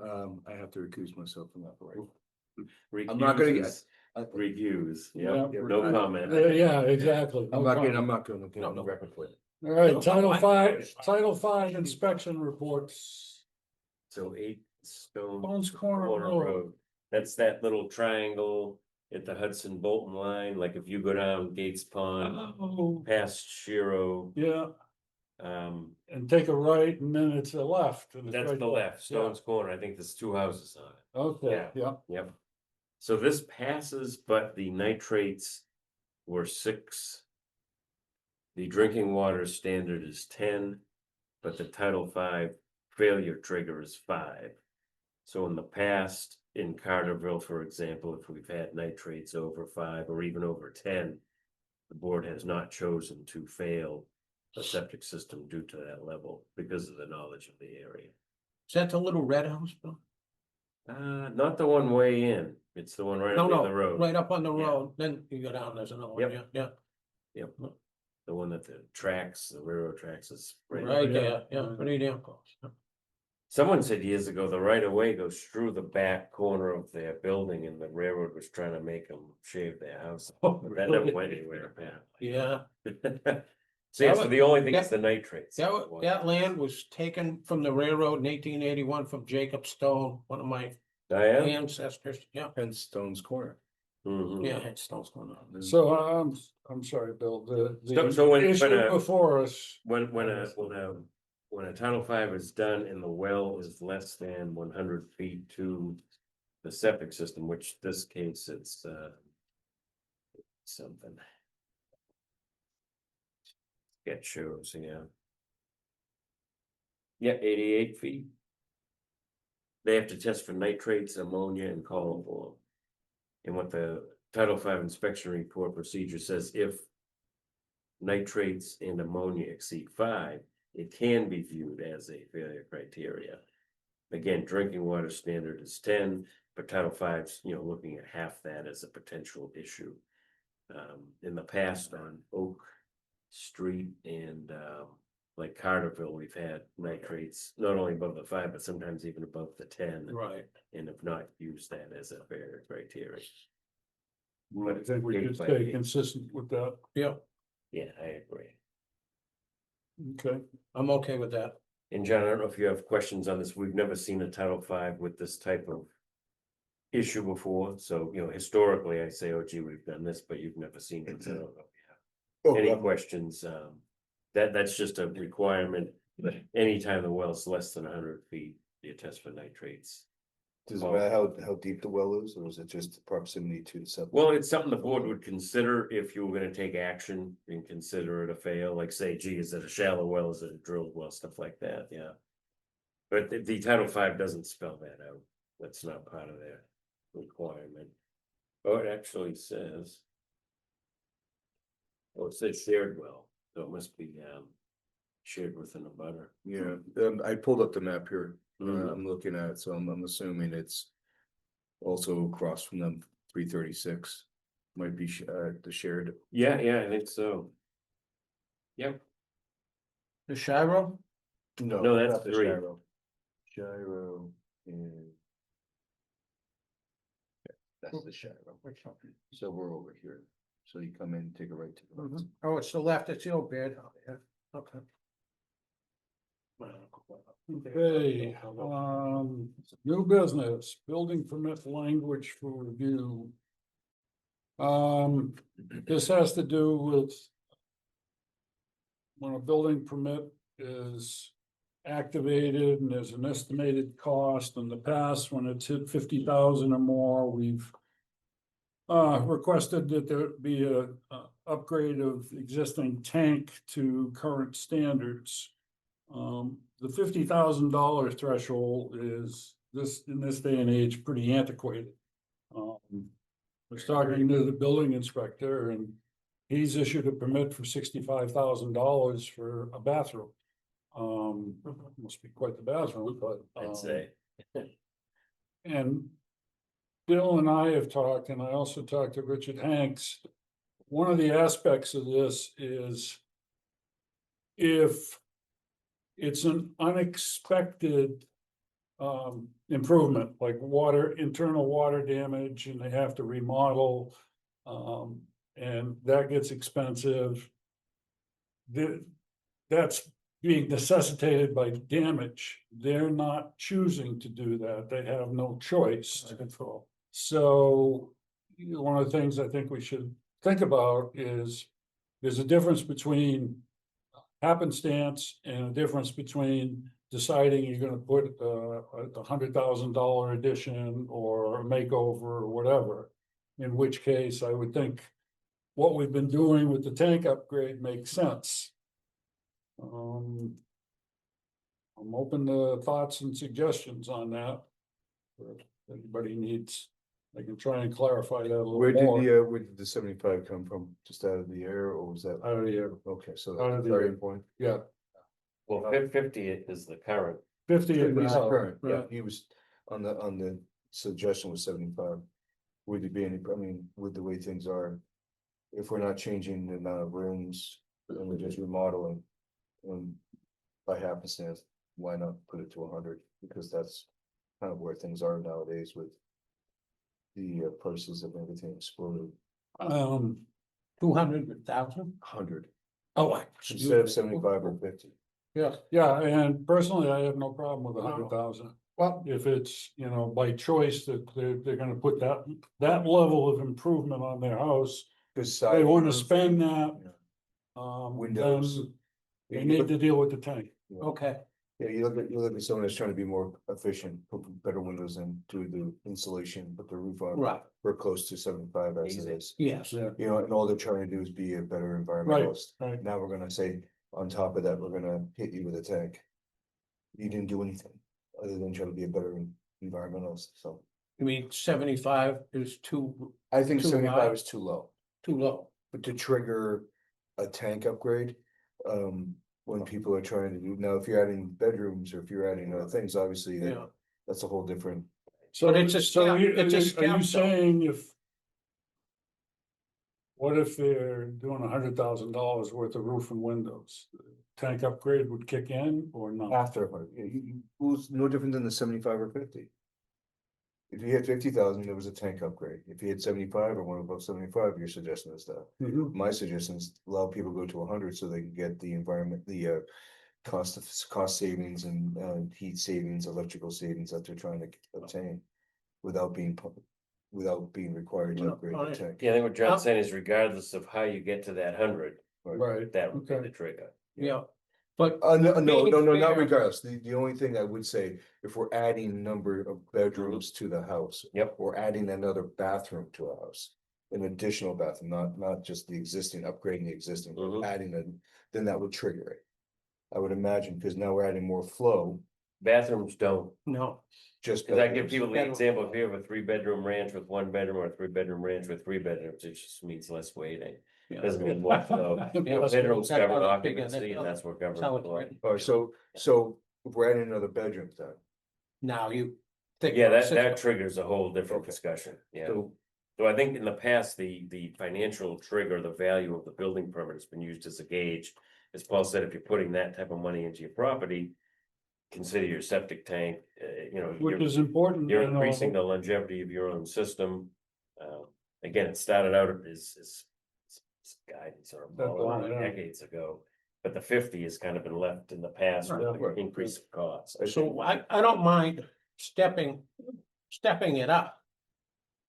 I have to recuse myself from that. Recuse I'm not gonna get- is- Recuse, Yeah. yeah, no comment. Yeah, exactly. I'm not gonna get No, on the no. record for it. All right, No, Title I- Title V inspection reports. So 8 Stone Bones Corner Corner Road. Road. That's that little triangle at the Hudson Bolton line, like if you go down Gates Pond, Oh, past Shiro, yeah, and take a right and then it's a left. and it's that's right the there. left, Stone's Corner. I think there's 2 houses on it. Yeah, okay, Yeah. yeah, Yep. So this passes, but the nitrates were 6. The drinking water standard is 10, but the Title V failure trigger is 5. So in the past, in Carterville, for example, if we've had nitrates over 5 or even over 10, the board has not chosen to fail a septic system due to that level because of the knowledge of the area. Is that the little red house, Bill? Not the one way in, it's the one right No, up no, the road. right up on the Yeah. road, then you go down, there's another one, Yep. yeah, yeah, Yep, the one that the tracks, the railroad tracks is right. right Yeah. there, yeah, pretty damn close. Someone said years ago, the right of way goes through the back corner of their building and the railroad was trying to make them shave their house. But that never went anywhere apparently. Yeah, So yeah, so the only thing is that- the nitrates. that land was taken from the railroad in 1881 from Jacob Stone, one of my Diane? ancestors, yeah, Hence Stone's Corner. Mhm. yeah, it's Stone's going on. so, I'm sorry, Bill, So when issue a- before us. When a Title V is done and the well is less than 100 feet to the septic system, which this case it's something. It shows, yeah. Yeah, 88 feet. They have to test for nitrates, ammonia, and coliform. And what the Title V inspection report procedure says, if nitrates and ammonia exceed 5, it can be viewed as a failure criteria. Again, drinking water standard is 10, but Title V's, looking at half that as a potential issue. In the past on Oak Street and like Carterville, we've had nitrates not only above the 5, but sometimes even above the 10, Right. and have not used that as a failure criteria. I think we Case should by stay case. consistent with that. Yeah, Yeah, I agree. Okay, I'm okay with that. And John, I don't know if you have questions on this. We've never seen a Title V with this type of issue before. So, you know, historically, I say, oh gee, we've done this, but you've never seen it. So I don't know if you have any questions? That's just a requirement. Anytime the well's less than 100 feet, you test for nitrates. Does it matter how deep the well is, or is it just proximity to the septic? Well, it's something the board would consider if you were gonna take action and consider it a fail, like say, gee, is it a shallow well, is it a drilled well, stuff like that, yeah. But the Title V doesn't spell that out. That's not part of their requirement. Oh, it actually says. Oh, it says shared well, so it must be shared within a butter. Yeah, I pulled up the map here, Mhm. I'm looking at it, so I'm assuming it's. Also across from them, 336, might be the shared. Yeah, I think so. Yep, The Shiro? No, that's not the 3. Gyro. Gyro and. Yeah, that's the Gyro, so we're over here, so you come in, take a right to the left. Oh, it's the left, it's the old bed. Oh, yeah. Okay. okay, new business, building permit language for review. This has to do with. When a building permit is activated and there's an estimated cost in the past, when it's hit 50,000 or more, we've. Requested that there be a upgrade of existing tank to current standards. The $50,000 threshold is in this day and age, pretty antiquated. I was talking to the building inspector and he's issued a permit for $65,000 for a bathroom. Must be quite the bathroom, but. I'd say. And Bill and I have talked, and I also talked to Richard Hanks. One of the aspects of this is if it's an unexpected improvement, like internal water damage, and they have to remodel, and that gets expensive. That's being necessitated by damage. They're not choosing to do that. They have no choice to control. So one of the things I think we should think about is there's a difference between happenstance and a difference between deciding you're gonna put a $100,000 addition or a makeover or whatever. In which case, I would think what we've been doing with the tank upgrade makes sense. I'm open to thoughts and suggestions on that. If anybody needs, I can try and clarify that a little more. Where did the 75 come from? Just out of the air, or was that? Out of the air, Okay, so Out that's of a the starting air. point. yeah, Well, 50 is the current. 50 He's is current, yeah, right. he was on the suggestion was 75. Would there be any, I mean, with the way things are, if we're not changing the amount of rooms and we're just remodeling. By happenstance, why not put it to 100? Because that's kind of where things are nowadays with. The prices of everything exploded, 200,000? 100 Oh, instead of 75 or 50. Yeah, Yeah, and personally, I have no problem with 100,000. well, If it's, by choice that they're gonna put that level of improvement on their house, they wanna spend that. Windows. Then they need to deal with the tank. okay, Yeah, you look at someone that's trying to be more efficient, put better windows in, do the insulation, put the roof on. right, We're close to 75 as it is. yes, Yeah, And all they're trying to do is be a better environmentalist. right. Now we're gonna say, on top of that, we're gonna hit you with a tank. You didn't do anything, other than try to be a better environmentalist, so. I mean, 75 is too I think Too 75 high. is too low, low. but to trigger a tank upgrade. When people are trying to do, now if you're adding bedrooms or if you're adding other things, obviously Yeah. that's a whole different. So But it's a so step- it's a are step, you though. saying what if they're doing $100,000 worth of roof and windows? Tank upgrade would kick in or not? After, who's no different than the 75 or 50. if you had 50,000, there was a tank upgrade. If you had 75 or one above 75, you're suggesting this stuff. Mhm. My suggestion is allow people to go to 100 so they can get the environment, the cost savings and heat savings, electrical savings that they're trying to obtain without being required to No, upgrade I- the tank. Yeah, I think what John's saying is regardless of how you get to that 100, Right, that would be okay. the trigger. Yeah, but No, Being not fair- regardless. The only thing I would say, if we're adding number of bedrooms to the house. Yep. Or adding another bathroom to a house, an additional bathroom, not just the existing, upgrading the existing, but Mhm. adding it, then that would trigger it. I would imagine, because now we're adding more flow, Bathrooms don't, no, just. cause I give bedrooms. people the Bedroom. example, if you have a 3-bedroom ranch with 1 bedroom or a 3-bedroom ranch with 3 bedrooms, it just means less weighting. yeah. Doesn't mean more flow. Yeah, Bedrooms that's cover how it's big, occupancy that's and that's what governs. how it's flow. written. Or so if we're adding another bedroom then, Now you. think Yeah, about that system. triggers a whole different Okay. discussion, yeah. so, So I think in the past, the financial trigger, the value of the building permit has been used as a gauge. As Paul said, if you're putting that type of money into your property, consider your septic tank, you know, Which is important. you're you know, increasing the longevity of your own system. Again, it started out as guidance or a That's model right, yeah. decades ago. But the 50 has kind of been left in the past with the Right. increase of costs. So I don't mind stepping it up.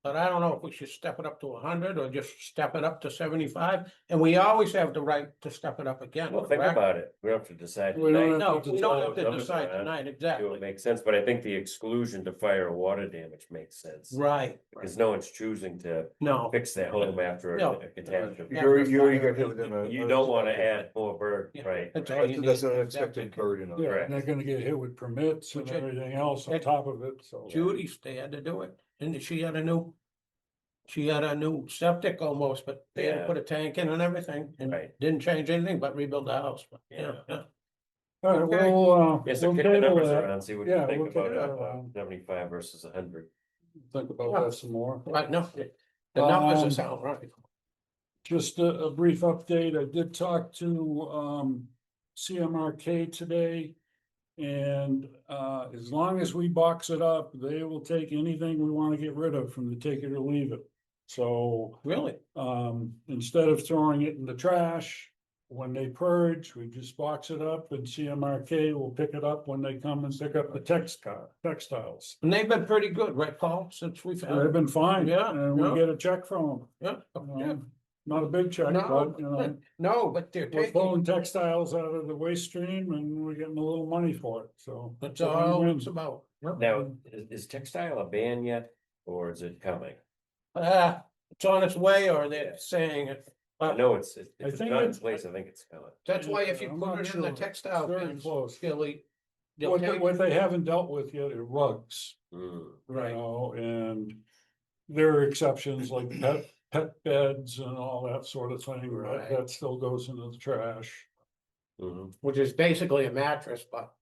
But I don't know if we should step it up to 100 or just step it up to 75, and we always have the right to step it up again. Well, think correct? about it. We don't have to decide. We don't tonight. have No, to we don't have decide. to Numbers decide around. tonight, Do exactly, it makes sense, but I think the exclusion to fire or water damage makes sense. right, Because no one's choosing to no, fix their home after No. a catastrophe. Yeah. you already got hit with them. You don't wanna add more burden, Yeah. right? That's all you That's need. an unexpected burden on. Yeah, Correct. and they're gonna get hit with permits and Which it- everything else on it- top of it, so. Judy's, they had to do it, and she had a new septic almost, but they had to Yeah. put a tank in and everything, and Right. didn't change anything but rebuild the house, but, yeah, Yeah. yeah. All right, Okay. we'll, Yeah, so we'll kick the table numbers that, around, see what Yeah, you think we'll kick about that around. 75 versus 100. think about that some more. Right, no, the numbers Um, are sound right. Just a brief update, I did talk to, CMRK today. And, as long as we box it up, they will take anything we wanna get rid of from the take it or leave it. So, Really? instead of throwing it in the trash, when they purge, we just box it up and CMRK will pick it up when they come and pick up the textiles. And they've been pretty good, right, Paul, since we They've found. been fine, Yeah, and we yeah. get a check from Yeah, them. yeah. Not a big check, No, but, you know, no, but they're we're taking, pulling textiles out of the waste stream and we're getting a little money for it, so. that's it's a all win-win. it's about. Now, is textile a ban yet, or is it coming? It's on its way, or they're saying it. I know it's I think not in it's- place, I think it's coming. That's why if you I'm put not it in sure. the It's textile very bins, close. Billy. They'll What, take, what they haven't dealt with yet are rugs, Mm. you right, know, and there are exceptions like pet beds and all that sort of thing, Right. that still goes into the trash. Mhm. which is basically a mattress, but.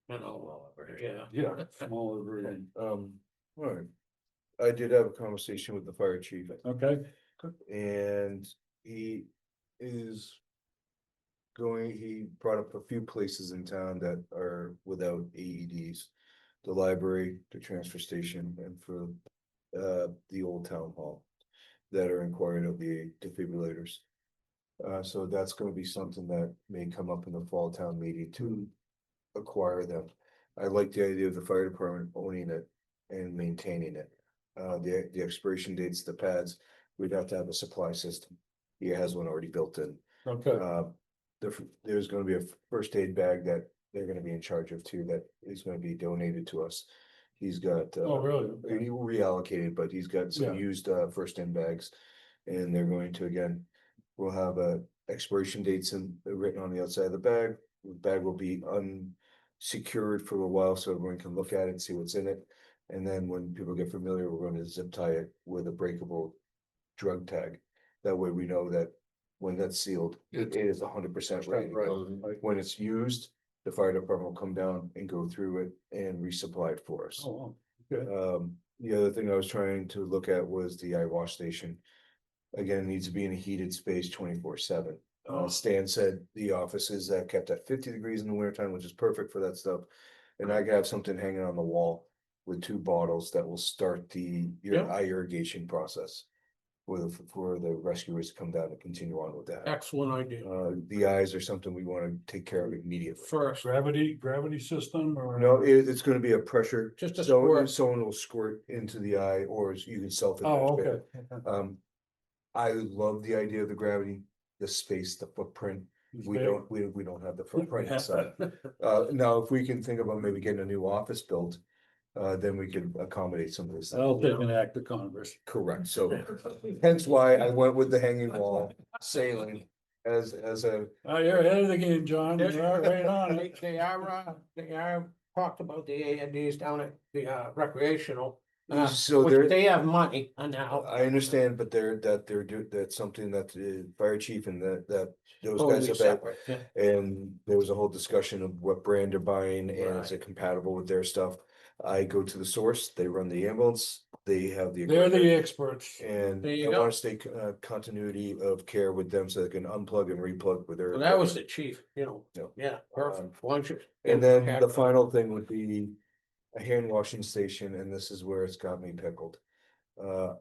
You know, Well, over here. yeah. Yeah. I'm all agreed. All right. I did have a conversation with the fire chief. Okay, And he is he brought up a few places in town that are without AEDs. The library, the transfer station, and for the old town hall that are inquired of the defibrillators. So that's gonna be something that may come up in the fall town meeting to acquire them. I like the idea of the fire department owning it and maintaining it. The expiration dates, the pads, we'd have to have a supply system. He has one already built in. okay, There's gonna be a first aid bag that they're gonna be in charge of too, that is gonna be donated to us. He's got. Oh, really? He reallocated, but he's got some Yeah. used first aid bags. And they're going to, again, we'll have expiration dates written on the outside of the bag. The bag will be unsecured for a while so everyone can look at it and see what's in it. And then when people get familiar, we're going to zip tie it with a breakable drug tag. That way we know that when that's sealed, it is 100% ready. to go. Mhm. When it's used, the fire department will come down and go through it and resupply it for us. oh, okay, The other thing I was trying to look at was the eye wash station. Again, it needs to be in a heated space 24/7. Oh. Stan said the office is kept at 50 degrees in the winter time, which is perfect for that stuff. And I could have something hanging on the wall with 2 bottles that will start the Yep. eye irrigation process. For the rescuers to come down and continue on with that. Excellent idea. The eyes are something we wanna take care of immediately. First, Gravity system or? No, it's gonna be a pressure. Just a so squirt. Someone will squirt into the eye or you can self. Oh, okay. I love the idea of the gravity, the space, the footprint. We don't have the footprint, so. Now, if we can think about maybe getting a new office built, then we could accommodate some of this. That'll take an act of Congress. Correct, so hence why I went with the hanging wall sailing as a. Oh, you're ahead of the game, John. You're right on it. they are talked about the A&Ds down at the recreational. So Which they're, they have money now. I understand, but that's something that the fire chief and that those Totally guys have. separate, yeah. And there was a whole discussion of what brand they're buying and is it compatible with their stuff? I go to the source, they run the ambulance, they have the. They're the equipment, experts. And There you I go. wanna stay continuity of care with them so they can unplug and replug with their. Well, that was equipment. the chief, you know, Yep. yeah, perfect. Why don't you- And then the final thing would be a hand washing station, and this is where it's got me pickled.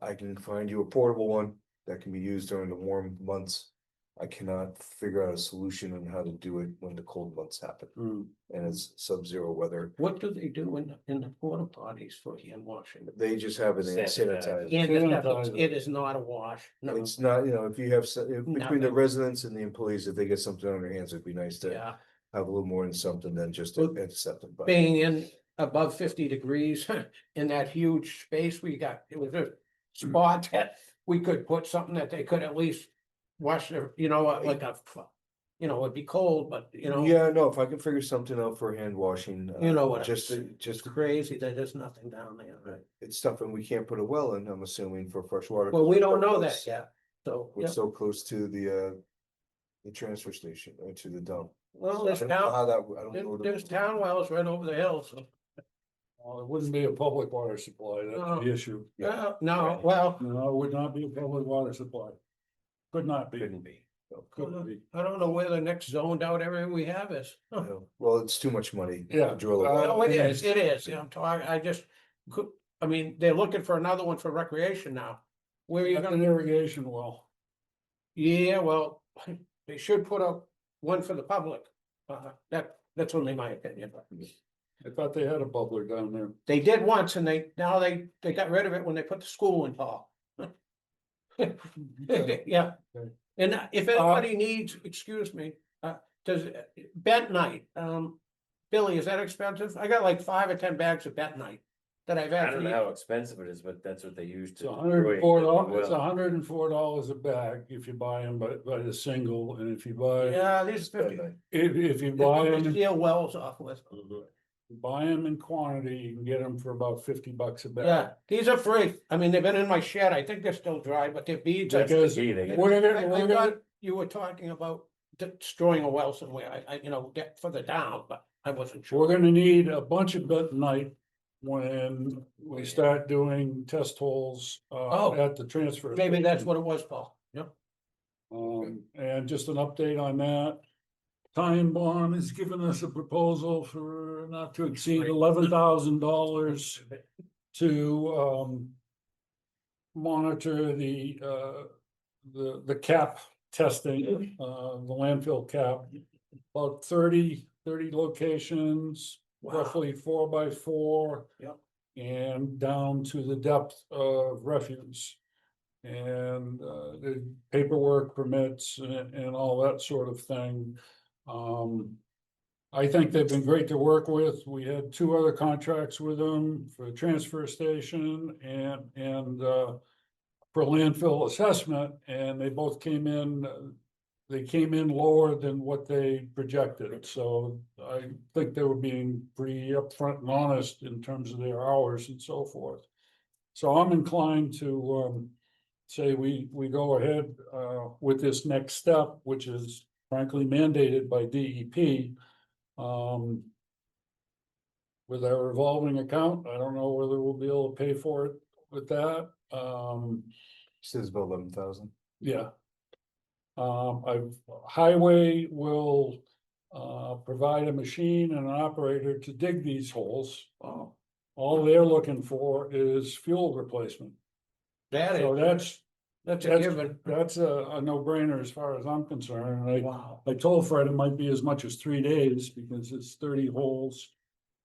I can find you a portable one that can be used during the warm months. I cannot figure out a solution on how to do it when the cold months happen, Hmm. and it's sub-zero weather. What do they do in the porta potties for hand washing? They just have it Sanitize. sanitized. And Sanitizer. it is not a wash, no, It's not, if you have, between the Nothing. residents and the employees, if they get something on their hands, it'd be nice to yeah. have a little more in something than just Well, antiseptic. But Being in above 50 degrees in that huge space we got, it was a spot that we could put something that they could at least wash their, like it'd be cold, but yeah, no, if I can figure something out for hand washing. You know what I Just, mean. just, crazy that there's nothing down there. it's stuff and we can't put a well in, I'm assuming for fresh water. Well, we don't know that Close- yet, so, We're yeah. so close to the transfer station, or to the dump. Well, So I there's don't know town, how that, I don't know. there's town wells right over the hill, so, Well, it wouldn't be a public water supply, that's the issue. no, well, No, it would not be a public water supply. Could not be. Couldn't be. So, Couldn't be. I don't know where the next zoned out area we have is. Huh. no. Well, it's too much money. to Yeah, Drill a well. No, it is, I'm talking, they're looking for another one for recreation now. Where are you That's gonna? an irrigation well. Yeah, well, they should put up one for the public. That's only my opinion. I thought they had a bubbler down there. They did once and now they got rid of it when they put the school in Paul. Yeah, Okay. and if anybody needs, excuse me, does bentonite, Billy, is that expensive? I got like 5 or 10 bags of bentonite that I've I don't actually. know how expensive it is, but that's what they use It's to. $104, it's Well, $104 a bag if you buy them by the single, and if you buy, Yeah, these 50. if you buy them, Steel wells off with. mhm. buy them in quantity, you can get them for about $50 a bag. Yeah, these are free. I mean, they've been in my shed. I think they're still dry, but they're beads. Because Gee, they get- we're I gonna, thought you were talking about destroying a well somewhere, get further down, but I wasn't we're sure. gonna need a bunch of bentonite when we start doing test holes Oh. at the transfer. Maybe that's station. what it was, Paul. Yep. And just an update on that. Time Bond has given us a proposal for not to exceed $11,000 to monitor the cap testing, the landfill cap. About 30 locations, Wow. roughly 4x4. Yep. And down to the depth of refuse. And the paperwork permits and all that sort of thing. I think they've been great to work with. We had 2 other contracts with them for the transfer station and for landfill assessment, and they both came in. They came in lower than what they projected, so I think they were being pretty upfront and honest in terms of their hours and so forth. So I'm inclined to say we go ahead with this next step, which is frankly mandated by DEP. With our revolving account, I don't know whether we'll be able to pay for it with that. Says about 11,000. Yeah. Highway will provide a machine and an operator to dig these holes. all they're looking for is fuel replacement. That So is, that's a that's, given. that's a no-brainer as far as I'm concerned. And Wow. I told Fred it might be as much as 3 days because it's 30 holes.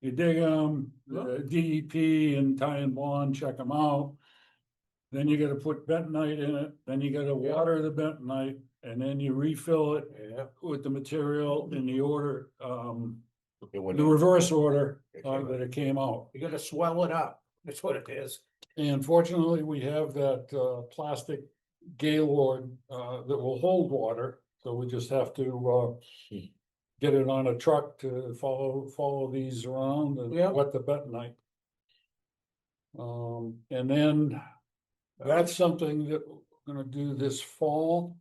You dig them, the DEP and Ty and Bond check them out. Then you gotta put bentonite in it, then you gotta Yeah. water the bentonite, and then you refill it Yeah. with the material in the order, It went the in. reverse order, It came out. that it came out. You gotta swell it up. That's what it is. And fortunately, we have that, plastic Gaylord, that will hold water, so we just have to, get it on a truck to follow these around and Yeah. wet the bentonite. And then that's something that we're gonna do this fall.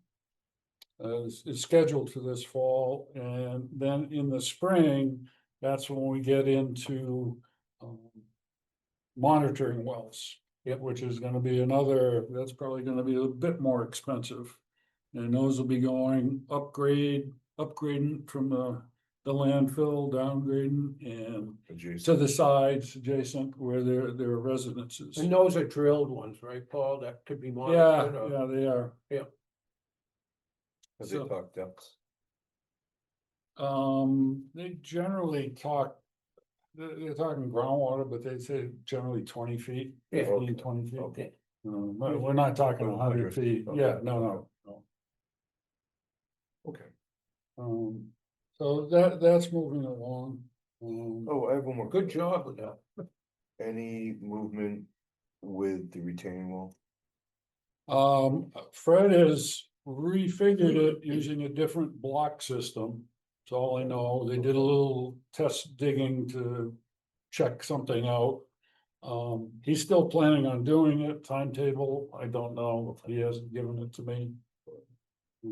Is scheduled for this fall, and then in the spring, that's when we get into, monitoring wells. Yep. Which is gonna be that's probably gonna be a bit more expensive. And those will be going upgrading from the landfill, downgrading and to the sides adjacent where there are residences. And those are drilled ones, right, Paul? That could be Yeah, monitored or? yeah, they are. Have So- they talked depths? They generally talk, they're talking groundwater, but they say generally 20 feet. Yeah. 15, 20 feet. Okay. But we're not talking 100 feet. Okay. Yeah, no. Okay. So that's moving along. Oh, I have one more. Good job with that. Any movement with the retaining wall? Fred has refigured it using a different block system. That's all I know. They did a little test digging to check something out. He's still planning on doing it, timetable, I don't know, he hasn't given it to me.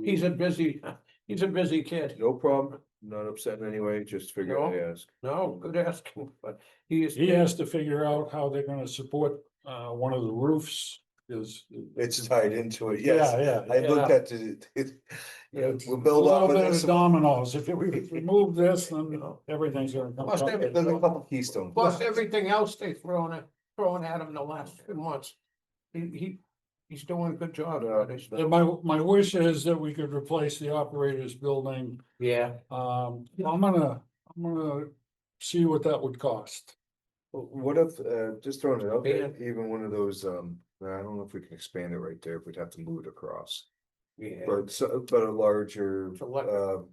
He's a busy kid. No problem, not upset in any way, just figured No. I'd ask. No, good asking, but he is. He has to figure out how they're gonna support, one of the roofs, is. It's tied into it, yes. Yeah, I looked Yeah. at it, It's we'll a build little off of bit of this. dominoes, if we remove this, then everything's gonna come. Plus, up. every- There's a couple keystone. Plus everything else they throwing at him the last 2 months. He's doing a good job. Yeah. at it. And my wish is that we could replace the operator's building. Yeah, I'm gonna see what that would cost. What if, just throwing it out there, Yeah. even one of those, I don't know if we can expand it right there, if we'd have to move it across. yeah. But a larger, It's electric.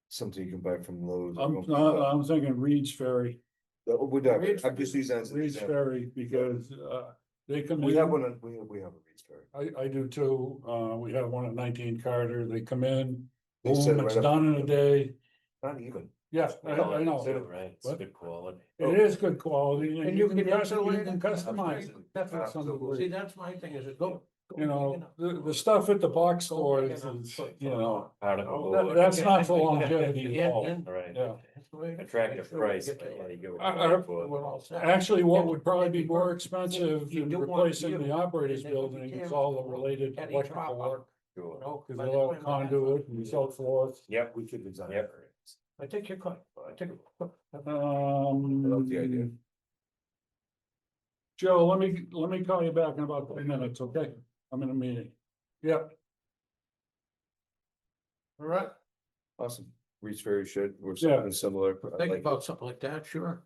something you can buy from Lowe's. or I'm Home Depot. I'm thinking Reed's Ferry, Would that, Reed's- I'm just using that as an Reed's example. Ferry, because they come We have in, one, we have a Reed's Ferry. I do too, we have one at 19 Carter, they come in, They set boom, it it's right up. done in a day. Not even. Yeah, I know, Right, it's What? good quality. it is good quality, And you can you insulate can it. customize it. That's That's what, something see, that's my thing, is it go. You know, the stuff at the box stores is, you know, Particle that- board. that's not for longevity at all. Right. Yeah. Attractive price. Yeah, you go with I- it for- Actually, what would probably be more expensive You than do want replacing view, the operator's and then you building is can't all the related at each electrical drop work. Sure. Cause they'll have conduit and so forth. Yep. We could design. Yep. it. I think you're correct. I think. love the idea. Joe, let me call you back in about 3 minutes, okay? I'm in a meeting. Yep. All right, Awesome. Reed's Ferry should, or Yeah. something similar. think Like, about something like that, sure.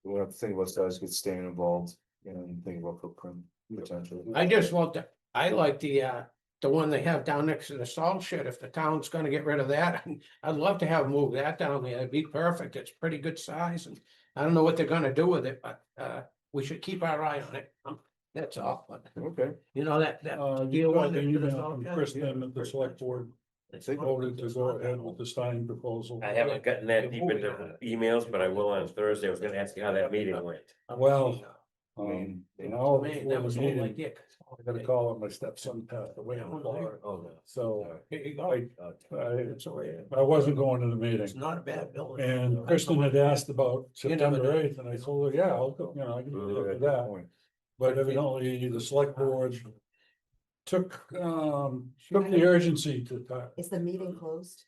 we'll have to think about size, get staying involved and think about footprint potentially. I just want I like the one they have down next to the salt shed, if the town's gonna get rid of that, I'd love to have moved that down there, it'd be perfect, it's pretty good size, and I don't know what they're gonna do with it, but, we should keep our eye on it, that's all, but, Okay. you know, that You deal got with the it to the email salt from shed, Kristen yeah. at the select board Think voted to go ahead with the Stein proposal. I haven't gotten that deep into emails, but I will on Thursday. I was gonna ask you how that meeting went. Well, I mean, now Man, before that the was the whole meeting, idea. I gotta call up my stepson passed away in Florida, Oh, no. so Here you go. It's the way I wasn't going to the meeting. It's not a bad building. And Kristen had asked about You never September know. 8th, and I told her, yeah, I'll go, you know, I can Yeah, look at good that. point. But evidently, the select board took the urgency to. Is the meeting closed?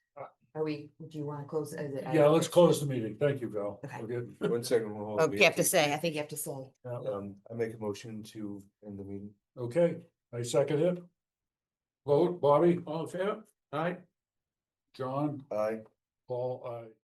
Are we, do you wanna close? Yeah, let's close the meeting. Thank you, Val. Okay. We're good. 1 second. we'll hold Oh, the you have to meeting. say, I think you have to say. I make a motion to end the meeting. Okay, I second it. Vote, Bobby, all in favor? Aye. John, Aye. Paul, aye.